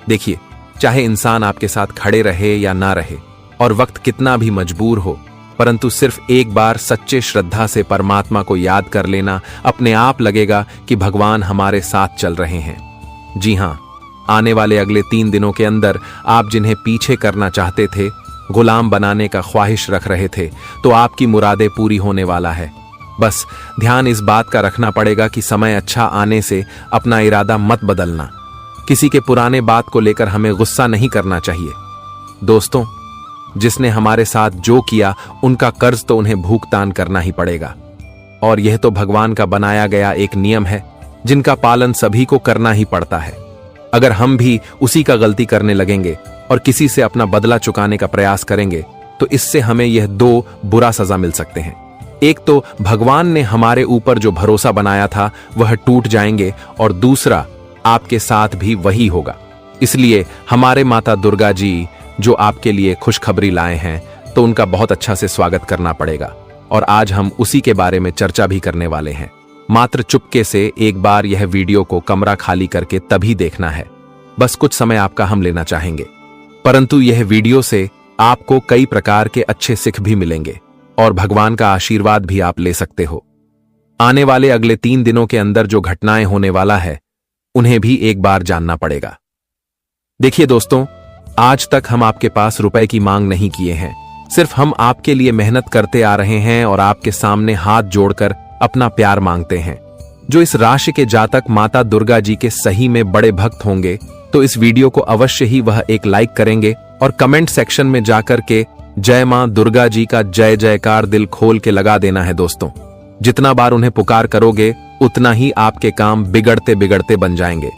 देखिए, चाहे इंसान आपके साथ खड़े रहे या ना रहे, और वक्त कितना भी मजबूर हो, परंतु सिर्फ एक बार सच्चे श्रद्धा से परमात्मा को याद कर लेना, अपने आप लगेगा कि भगवान हमारे साथ चल रहे हैं। जी हाँ, आने वाले अगले 3 दिनों के अंदर आप जिन्हें पीछे करना चाहते थे, गुलाम बनाने का ख्वाहिश रख रहे थे, तो आपकी मुरादें पूरी होने वाला है। बस ध्यान इस बात का रखना पड़ेगा कि समय अच्छा आने से अपना इरादा मत बदलना। किसी के पुराने बात को लेकर हमें गुस्सा नहीं करना चाहिए। दोस्तों, जिसने हमारे साथ जो किया, उनका कर्ज तो उन्हें भुगतान करना ही पड़ेगा। और यह तो भगवान का बनाया गया एक नियम है, जिनका पालन सभी को करना ही पड़ता है। अगर हम भी उसी का गलती करने लगेंगे और किसी से अपना बदला चुकाने का प्रयास करेंगे, तो इससे हमें यह 2 बुरा सजा मिल सकते हैं। एक तो भगवान ने हमारे ऊपर जो भरोसा बनाया था वह टूट जाएंगे, और दूसरा आपके साथ भी वही होगा। इसलिए हमारे माता दुर्गा जी जो आपके लिए खुशखबरी लाए हैं, तो उनका बहुत अच्छा से स्वागत करना पड़ेगा। और आज हम उसी के बारे में चर्चा भी करने वाले हैं। मात्र चुपके से एक बार यह वीडियो को कमरा खाली करके तभी देखना है। बस कुछ समय आपका हम लेना चाहेंगे, परंतु यह वीडियो से आपको कई प्रकार के अच्छे सिख भी मिलेंगे और भगवान का आशीर्वाद भी आप ले सकते हो। आने वाले अगले 3 दिनों के अंदर जो घटनाएं होने वाला है, उन्हें भी एक बार जानना पड़ेगा। देखिए दोस्तों, आज तक हम आपके पास रुपए की मांग नहीं किए हैं। सिर्फ हम आपके लिए मेहनत करते आ रहे हैं और आपके सामने हाथ जोड़कर अपना प्यार मांगते हैं। जो इस राशि के जातक माता दुर्गा जी के सही में बड़े भक्त होंगे, तो इस वीडियो को अवश्य ही वह एक लाइक करेंगे और कमेंट सेक्शन में जाकर के जय मां दुर्गा जी का जय जयकार दिल खोल के लगा देना है। दोस्तों, जितना बार उन्हें पुकार करोगे, उतना ही आपके काम बिगड़ते बिगड़ते बन जाएंगे।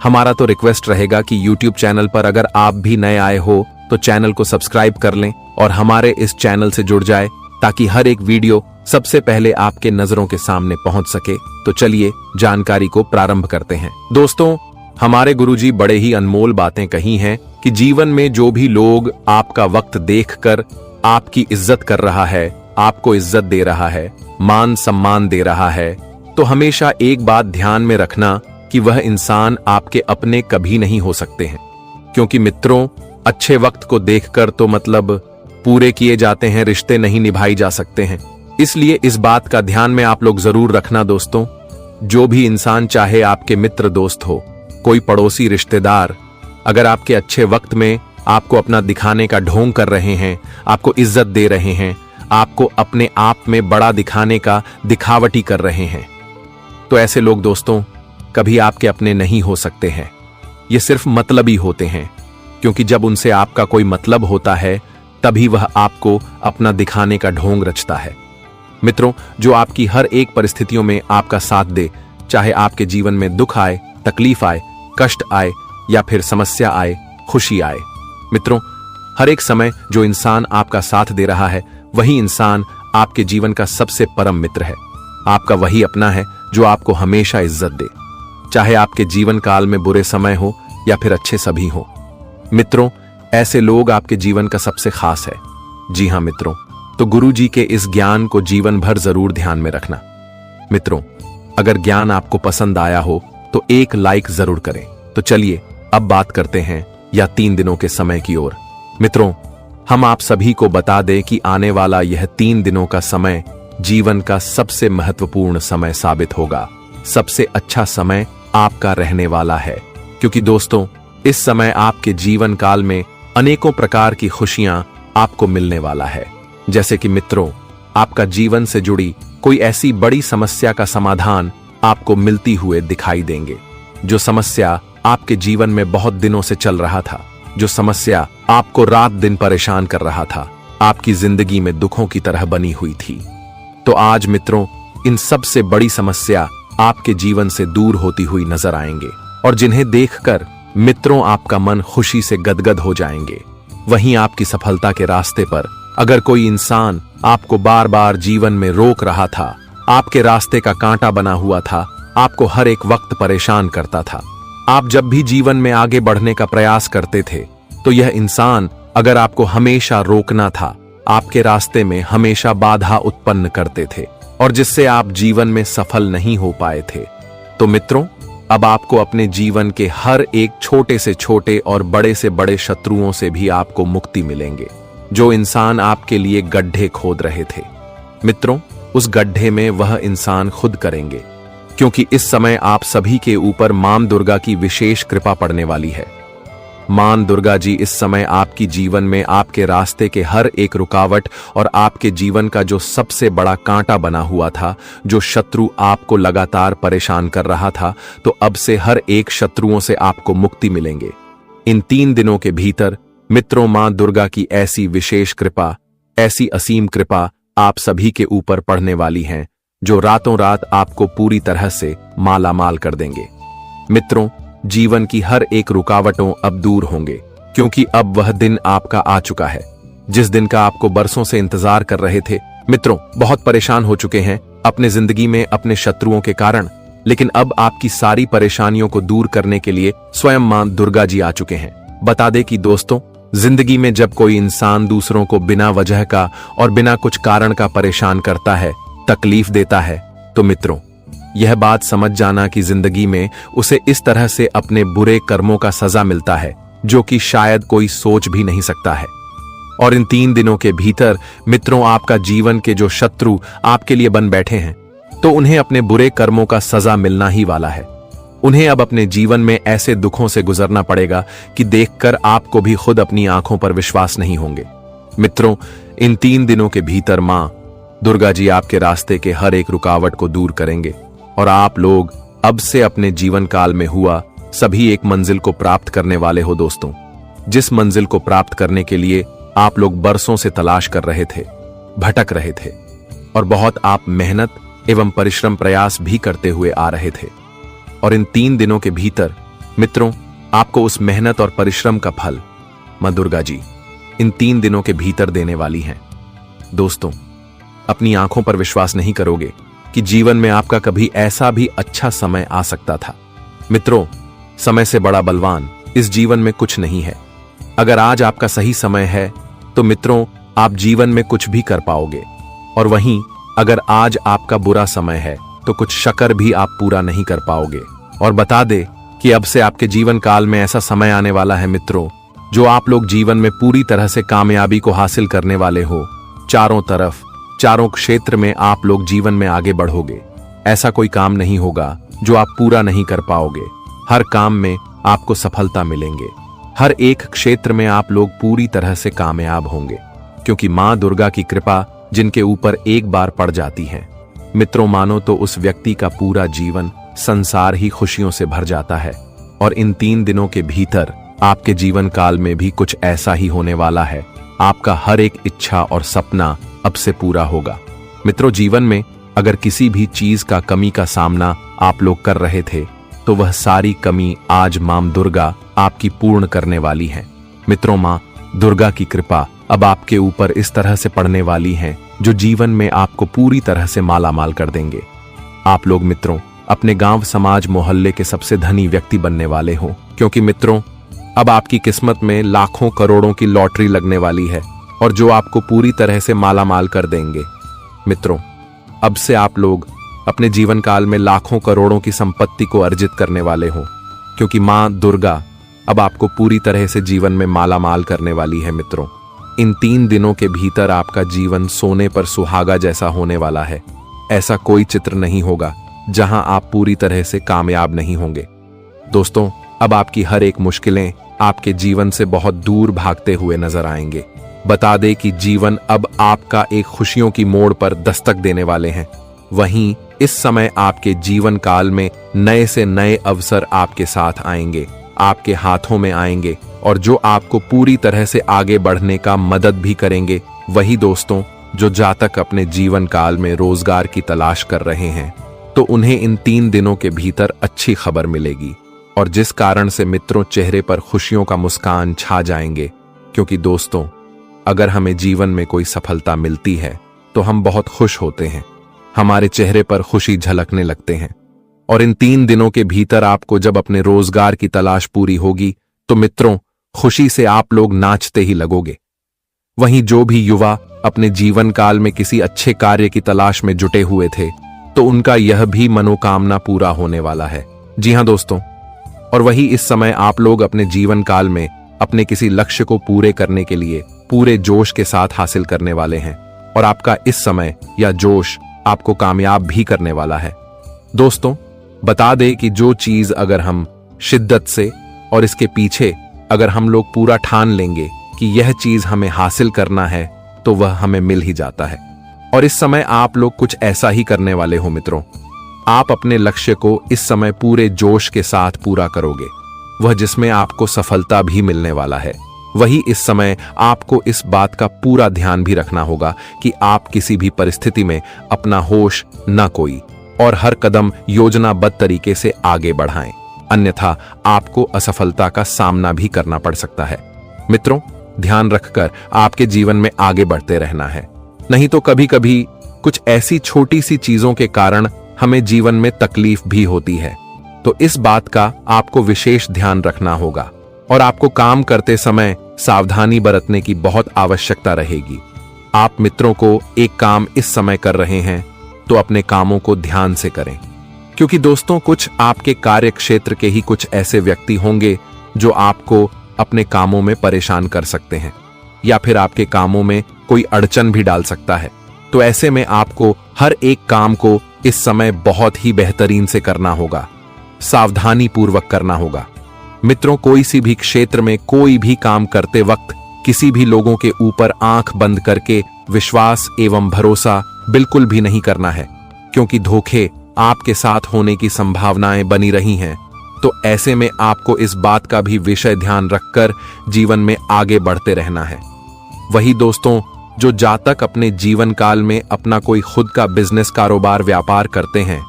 हमारा तो रिक्वेस्ट रहेगा कि YouTube चैनल पर अगर आप भी नए आए हो, तो चैनल को सब्सक्राइब कर लें और हमारे इस चैनल से जुड़ जाए, ताकि हर एक वीडियो सबसे पहले आपके नजरों के सामने पहुंच सके। तो चलिए जानकारी को प्रारंभ करते हैं। दोस्तों, हमारे गुरुजी बड़े ही अनमोल बातें कही हैं कि जीवन में जो भी लोग आपका वक्त देखकर आपकी इज्जत कर रहा है, आपको इज्जत दे रहा है, मान सम्मान दे रहा है, तो हमेशा एक बात ध्यान में रखना कि वह इंसान आपके अपने कभी नहीं हो सकते हैं। क्योंकि मित्रों, अच्छे वक्त को देखकर तो मतलब पूरे किए जाते हैं, रिश्ते नहीं निभाई जा सकते हैं। इसलिए इस बात का ध्यान में आप लोग जरूर रखना दोस्तों। जो भी इंसान, चाहे आपके मित्र दोस्त हो, कोई पड़ोसी रिश्तेदार, अगर आपके अच्छे वक्त में आपको अपना दिखाने का ढोंग कर रहे हैं, आपको इज्जत दे रहे हैं, आपको अपने आप में बड़ा दिखाने का दिखावटी कर रहे हैं, तो ऐसे लोग दोस्तों कभी आपके अपने नहीं हो सकते हैं। ये सिर्फ मतलबी होते हैं, क्योंकि जब उनसे आपका कोई मतलब होता है, तभी वह आपको अपना दिखाने का ढोंग रचता है। मित्रों, जो आपकी हर एक परिस्थितियों में आपका साथ दे, चाहे आपके जीवन में दुख आए, तकलीफ आए, कष्ट आए या फिर समस्या आए, खुशी आए। मित्रों, हर एक समय जो इंसान आपका साथ दे रहा है, वही इंसान आपके जीवन का सबसे परम मित्र है। आपका वही अपना है जो आपको हमेशा इज्जत दे, चाहे आपके जीवन काल में बुरे समय हो या फिर अच्छे सभी हो। मित्रों, ऐसे लोग आपके जीवन का सबसे खास है। जी हां मित्रों, तो गुरु जी के इस ज्ञान को जीवन भर जरूर ध्यान में रखना। मित्रों, अगर ज्ञान आपको पसंद आया हो तो एक लाइक जरूर करें। तो चलिए अब बात करते हैं या 3 दिनों के समय की ओर। मित्रों, हम आप सभी को बता दें कि आने वाला यह 3 दिनों का समय जीवन का सबसे महत्वपूर्ण समय साबित होगा। सबसे अच्छा समय आपका रहने वाला है, क्योंकि दोस्तों, इस समय आपके जीवन काल में अनेकों प्रकार की खुशियां आपको मिलने वाला है। जैसे कि मित्रों, आपका जीवन से जुड़ी कोई ऐसी बड़ी समस्या का समाधान आपको मिलती हुए दिखाई देंगे। जो समस्या आपके जीवन में बहुत दिनों से चल रहा था, जो समस्या आपको रात दिन परेशान कर रहा था, आपकी जिंदगी में दुखों की तरह बनी हुई थी, तो आज मित्रों, इन सबसे बड़ी समस्या आपके जीवन से दूर होती हुई नजर आएंगे और जिन्हें देखकर मित्रों आपका मन खुशी से गदगद हो जाएंगे। वहीं आपकी सफलता के रास्ते पर अगर कोई इंसान आपको बार बार जीवन में रोक रहा था, आपके रास्ते का कांटा बना हुआ था, आपको हर एक वक्त परेशान करता था, आप जब भी जीवन में आगे बढ़ने का प्रयास करते थे, तो यह इंसान अगर आपको हमेशा रोकना था, आपके रास्ते में हमेशा बाधा उत्पन्न करते थे और जिससे आप जीवन में सफल नहीं हो पाए थे, तो मित्रों, अब आपको अपने जीवन के हर एक छोटे से छोटे और बड़े से बड़े शत्रुओं से भी आपको मुक्ति मिलेंगे। जो इंसान आपके लिए गड्ढे खोद रहे थे, मित्रों, उस गड्ढे में वह इंसान खुद करेंगे, क्योंकि इस समय आप सभी के ऊपर मां दुर्गा की विशेष कृपा पड़ने वाली है। मां दुर्गा जी इस समय आपकी जीवन में आपके रास्ते के हर एक रुकावट और आपके जीवन का जो सबसे बड़ा कांटा बना हुआ था, जो शत्रु आपको लगातार परेशान कर रहा था, तो अब से हर एक शत्रुओं से आपको मुक्ति मिलेंगे। इन 3 दिनों के भीतर मित्रों, मां दुर्गा की ऐसी विशेष कृपा, ऐसी असीम कृपा आप सभी के ऊपर पड़ने वाली है, जो रातों रात आपको पूरी तरह से माला माल कर देंगे। मित्रों, जीवन की हर एक रुकावटों अब दूर होंगे, क्योंकि अब वह दिन आपका आ चुका है, जिस दिन का आपको बरसों से इंतजार कर रहे थे। मित्रों, बहुत परेशान हो चुके हैं अपने जिंदगी में अपने शत्रुओं के कारण, लेकिन अब आपकी सारी परेशानियों को दूर करने के लिए स्वयं मां दुर्गा जी आ चुके हैं। बता दें कि दोस्तों, जिंदगी में जब कोई इंसान दूसरों को बिना वजह का और बिना कुछ कारण का परेशान करता है, तकलीफ देता है, तो मित्रों, यह बात समझ जाना कि जिंदगी में उसे इस तरह से अपने बुरे कर्मों का सजा मिलता है, जो कि शायद कोई सोच भी नहीं सकता है। और इन 3 दिनों के भीतर मित्रों, आपका जीवन के जो शत्रु आपके लिए बन बैठे हैं, तो उन्हें अपने बुरे कर्मों का सजा मिलना ही वाला है। उन्हें अब अपने जीवन में ऐसे दुखों से गुजरना पड़ेगा कि देखकर आपको भी खुद अपनी आंखों पर विश्वास नहीं होंगे। मित्रों, इन 3 दिनों के भीतर मां दुर्गा जी आपके रास्ते के हर एक रुकावट को दूर करेंगे और आप लोग अब से अपने जीवन काल में हुआ सभी एक मंजिल को प्राप्त करने वाले हो। दोस्तों, जिस मंजिल को प्राप्त करने के लिए आप लोग बरसों से तलाश कर रहे थे, भटक रहे थे और बहुत आप मेहनत एवं परिश्रम प्रयास भी करते हुए आ रहे थे, और इन 3 दिनों के भीतर मित्रों, आपको उस मेहनत और परिश्रम का फल मां दुर्गा जी इन 3 दिनों के भीतर देने वाली हैं। दोस्तों, अपनी आंखों पर विश्वास नहीं करोगे कि जीवन में आपका कभी ऐसा भी अच्छा समय आ सकता था। मित्रों, समय से बड़ा बलवान इस जीवन में कुछ नहीं है। अगर आज आपका सही समय है, तो मित्रों, आप जीवन में कुछ भी कर पाओगे, और वहीं अगर आज आपका बुरा समय है, तो कुछ शक्र भी आप पूरा नहीं कर पाओगे। और बता दे कि अब से आपके जीवन काल में ऐसा समय आने वाला है मित्रों, जो आप लोग जीवन में पूरी तरह से कामयाबी को हासिल करने वाले हो। चारों तरफ, चारों क्षेत्र में आप लोग जीवन में आगे बढ़ोगे। ऐसा कोई काम नहीं होगा जो आप पूरा नहीं कर पाओगे। हर काम में आपको सफलता मिलेंगे। हर एक क्षेत्र में आप लोग पूरी तरह से कामयाब होंगे, क्योंकि मां दुर्गा की कृपा जिनके ऊपर एक बार पड़ जाती है, मित्रों, मानो तो उस व्यक्ति का पूरा जीवन, संसार ही खुशियों से भर जाता है। और इन 3 दिनों के भीतर आपके जीवन काल में भी कुछ ऐसा ही होने वाला है, आपका हर एक इच्छा और सपना अब से पूरा होगा। मित्रों, जीवन में अगर किसी भी चीज का कमी का सामना आप लोग कर रहे थे तो वह सारी कमी आज मां दुर्गा आपकी पूर्ण करने वाली है। मित्रों, मां दुर्गा की कृपा अब आपके ऊपर इस तरह से पड़ने वाली है जो जीवन में आपको पूरी तरह से मालामाल कर देंगे। आप लोग मित्रों अपने गांव, समाज, मोहल्ले के सबसे धनी व्यक्ति बनने वाले हो, क्योंकि मित्रों अब आपकी किस्मत में लाखों करोड़ों की लॉटरी लगने वाली है और जो आपको पूरी तरह से मालामाल कर देंगे। मित्रों, अब से आप लोग अपने जीवन काल में लाखों करोड़ों की संपत्ति को अर्जित करने वाले हो, क्योंकि मां दुर्गा अब आपको पूरी तरह से जीवन में मालामाल करने वाली है। मित्रों, इन 3 दिनों के भीतर आपका जीवन सोने पर सुहागा जैसा होने वाला है। ऐसा कोई चित्र नहीं होगा जहां आप पूरी तरह से कामयाब नहीं होंगे। दोस्तों, अब आपकी हर एक मुश्किलें आपके जीवन से बहुत दूर भागते हुए नजर आएंगे। बता दें कि जीवन अब आपका एक खुशियों की मोड़ पर दस्तक देने वाले हैं। वहीं इस समय आपके जीवन काल में नए से नए अवसर आपके साथ आएंगे, आपके हाथों में आएंगे और जो आपको पूरी तरह से आगे बढ़ने का मदद भी करेंगे। वही दोस्तों जो जातक अपने जीवन काल में रोजगार की तलाश कर रहे हैं तो उन्हें इन 3 दिनों के भीतर अच्छी खबर मिलेगी, और जिस कारण से मित्रों चेहरे पर खुशियों का मुस्कान छा जाएंगे। क्योंकि दोस्तों अगर हमें जीवन में कोई सफलता मिलती है तो हम बहुत खुश होते हैं, हमारे चेहरे पर खुशी झलकने लगते हैं। और इन 3 दिनों के भीतर आपको जब अपने रोजगार की तलाश पूरी होगी तो मित्रों खुशी से आप लोग नाचते ही लगोगे। वहीं जो भी युवा अपने जीवन काल में किसी अच्छे कार्य की तलाश में जुटे हुए थे तो उनका यह भी मनोकामना पूरा होने वाला है। जी हां दोस्तों, और वही इस समय आप लोग अपने जीवन काल में अपने किसी लक्ष्य को पूरे करने के लिए पूरे जोश के साथ हासिल करने वाले हैं, और आपका इस समय यह जोश आपको कामयाब भी करने वाला है। दोस्तों, बता दें कि जो चीज अगर हम शिद्दत से और इसके पीछे अगर हम लोग पूरा ठान लेंगे कि यह चीज हमें हासिल करना है तो वह हमें मिल ही जाता है। और इस समय आप लोग कुछ ऐसा ही करने वाले हो मित्रों। आप अपने लक्ष्य को इस समय पूरे जोश के साथ पूरा करोगे, वह जिसमें आपको सफलता भी मिलने वाला है। वही इस समय आपको इस बात का पूरा ध्यान भी रखना होगा कि आप किसी भी परिस्थिति में अपना होश न खोई और हर कदम योजनाबद्ध तरीके से आगे बढ़ाएं, अन्यथा आपको असफलता का सामना भी करना पड़ सकता है। मित्रों, ध्यान रखकर आपके जीवन में आगे बढ़ते रहना है, नहीं तो कभी कभी कुछ ऐसी छोटी सी चीजों के कारण हमें जीवन में तकलीफ भी होती है। तो इस बात का आपको विशेष ध्यान रखना होगा और आपको काम करते समय सावधानी बरतने की बहुत आवश्यकता रहेगी। आप मित्रों को एक काम इस समय कर रहे हैं तो अपने कामों को ध्यान से करें, क्योंकि दोस्तों कुछ आपके कार्य क्षेत्र के ही कुछ ऐसे व्यक्ति होंगे जो आपको अपने कामों में परेशान कर सकते हैं या फिर आपके कामों में कोई अड़चन भी डाल सकता है। तो ऐसे में आपको हर एक काम को इस समय बहुत ही बेहतरीन से करना होगा, सावधानी पूर्वक करना होगा। मित्रों, कोई सी भी क्षेत्र में कोई भी काम करते वक्त किसी भी लोगों के ऊपर आंख बंद करके विश्वास एवं भरोसा बिल्कुल भी नहीं करना है, क्योंकि धोखे आपके साथ होने की संभावनाएं बनी रही हैं। तो ऐसे में आपको इस बात का भी विषय ध्यान रखकर जीवन में आगे बढ़ते रहना है। वही दोस्तों जो जातक अपने जीवन काल में अपना कोई खुद का बिजनेस, कारोबार, व्यापार करते हैं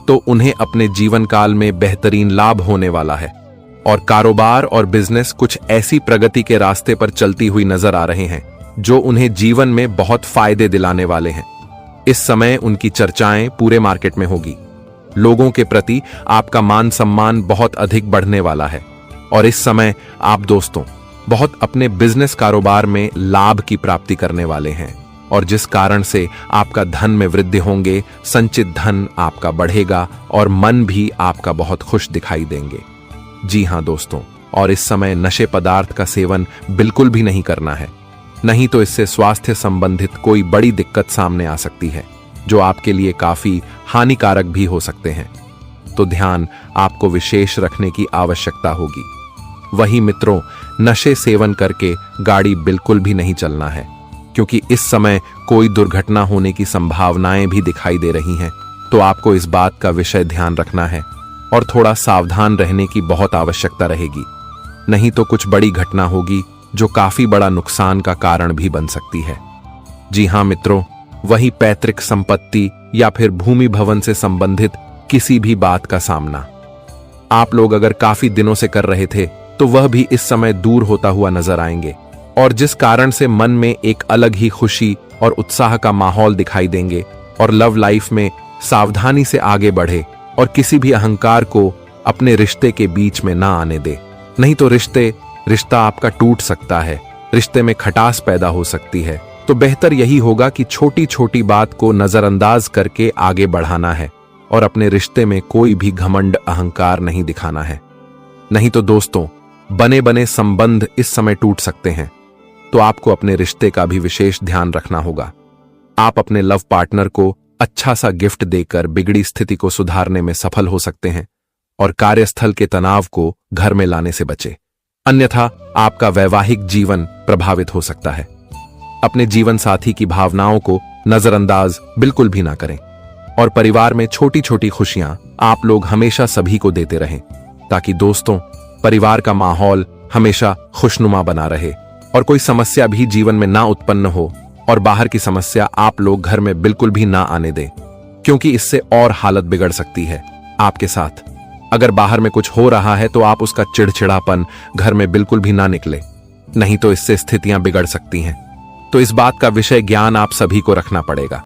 तो उन्हें अपने जीवन काल में बेहतरीन लाभ होने वाला है और कारोबार और बिजनेस कुछ ऐसी प्रगति के रास्ते पर चलती हुई नजर आ रहे हैं जो उन्हें जीवन में बहुत फायदे दिलाने वाले हैं। इस समय उनकी चर्चाएं पूरे मार्केट में होगी, लोगों के प्रति आपका मान सम्मान बहुत अधिक बढ़ने वाला है और इस समय आप दोस्तों बहुत अपने बिजनेस, कारोबार में लाभ की प्राप्ति करने वाले हैं और जिस कारण से आपका धन में वृद्धि होंगे, संचित धन आपका बढ़ेगा और मन भी आपका बहुत खुश दिखाई देंगे। जी हां दोस्तों, और इस समय नशे पदार्थ का सेवन बिल्कुल भी नहीं करना है, नहीं तो इससे स्वास्थ्य संबंधित कोई बड़ी दिक्कत सामने आ सकती है जो आपके लिए काफी हानिकारक भी हो सकते हैं। तो ध्यान आपको विशेष रखने की आवश्यकता होगी। वही मित्रों, नशे सेवन करके गाड़ी बिल्कुल भी नहीं चलना है, क्योंकि इस समय कोई दुर्घटना होने की संभावनाएं भी दिखाई दे रही हैं। तो आपको इस बात का विषय ध्यान रखना है और थोड़ा सावधान रहने की बहुत आवश्यकता रहेगी, नहीं तो कुछ बड़ी घटना होगी जो काफी बड़ा नुकसान का कारण भी बन सकती है। जी हां मित्रों, वही पैतृक संपत्ति या फिर भूमि भवन से संबंधित किसी भी बात का सामना आप लोग अगर काफी दिनों से कर रहे थे तो वह भी इस समय दूर होता हुआ नजर आएंगे, और जिस कारण से मन में एक अलग ही खुशी और उत्साह का माहौल दिखाई देंगे और लव लाइफ में सावधानी से आगे बढ़े और किसी भी अहंकार को अपने रिश्ते के बीच में ना आने दे। नहीं तो रिश्ता आपका टूट सकता है, रिश्ते में खटास पैदा हो सकती है। तो बेहतर यही होगा कि छोटी छोटी बात को नजरअंदाज करके आगे बढ़ाना है और अपने रिश्ते में कोई भी घमंड अहंकार नहीं दिखाना है। नहीं तो दोस्तों, बने बने संबंध इस समय टूट सकते हैं। तो आपको अपने रिश्ते का भी विशेष ध्यान रखना होगा। आप अपने लव पार्टनर को अच्छा सा गिफ्ट देकर बिगड़ी स्थिति को सुधारने में सफल हो सकते हैं और कार्यस्थल के तनाव को घर में लाने से बचे, अन्यथा आपका वैवाहिक जीवन प्रभावित हो सकता है। अपने जीवन साथी की भावनाओं को नजरअंदाज बिल्कुल भी ना करें और परिवार में छोटी छोटी खुशियां आप लोग हमेशा सभी को देते रहें, ताकि दोस्तों परिवार का माहौल हमेशा खुशनुमा बना रहे और कोई समस्या भी जीवन में ना उत्पन्न हो और बाहर की समस्या आप लोग घर में बिल्कुल भी ना आने दें, क्योंकि इससे और हालत बिगड़ सकती है आपके साथ। अगर बाहर में कुछ हो रहा है तो आप उसका चिड़चिड़ापन घर में बिल्कुल भी ना निकले, नहीं तो इससे स्थितियां बिगड़ सकती हैं। तो इस बात का विषय ज्ञान आप सभी को रखना पड़ेगा।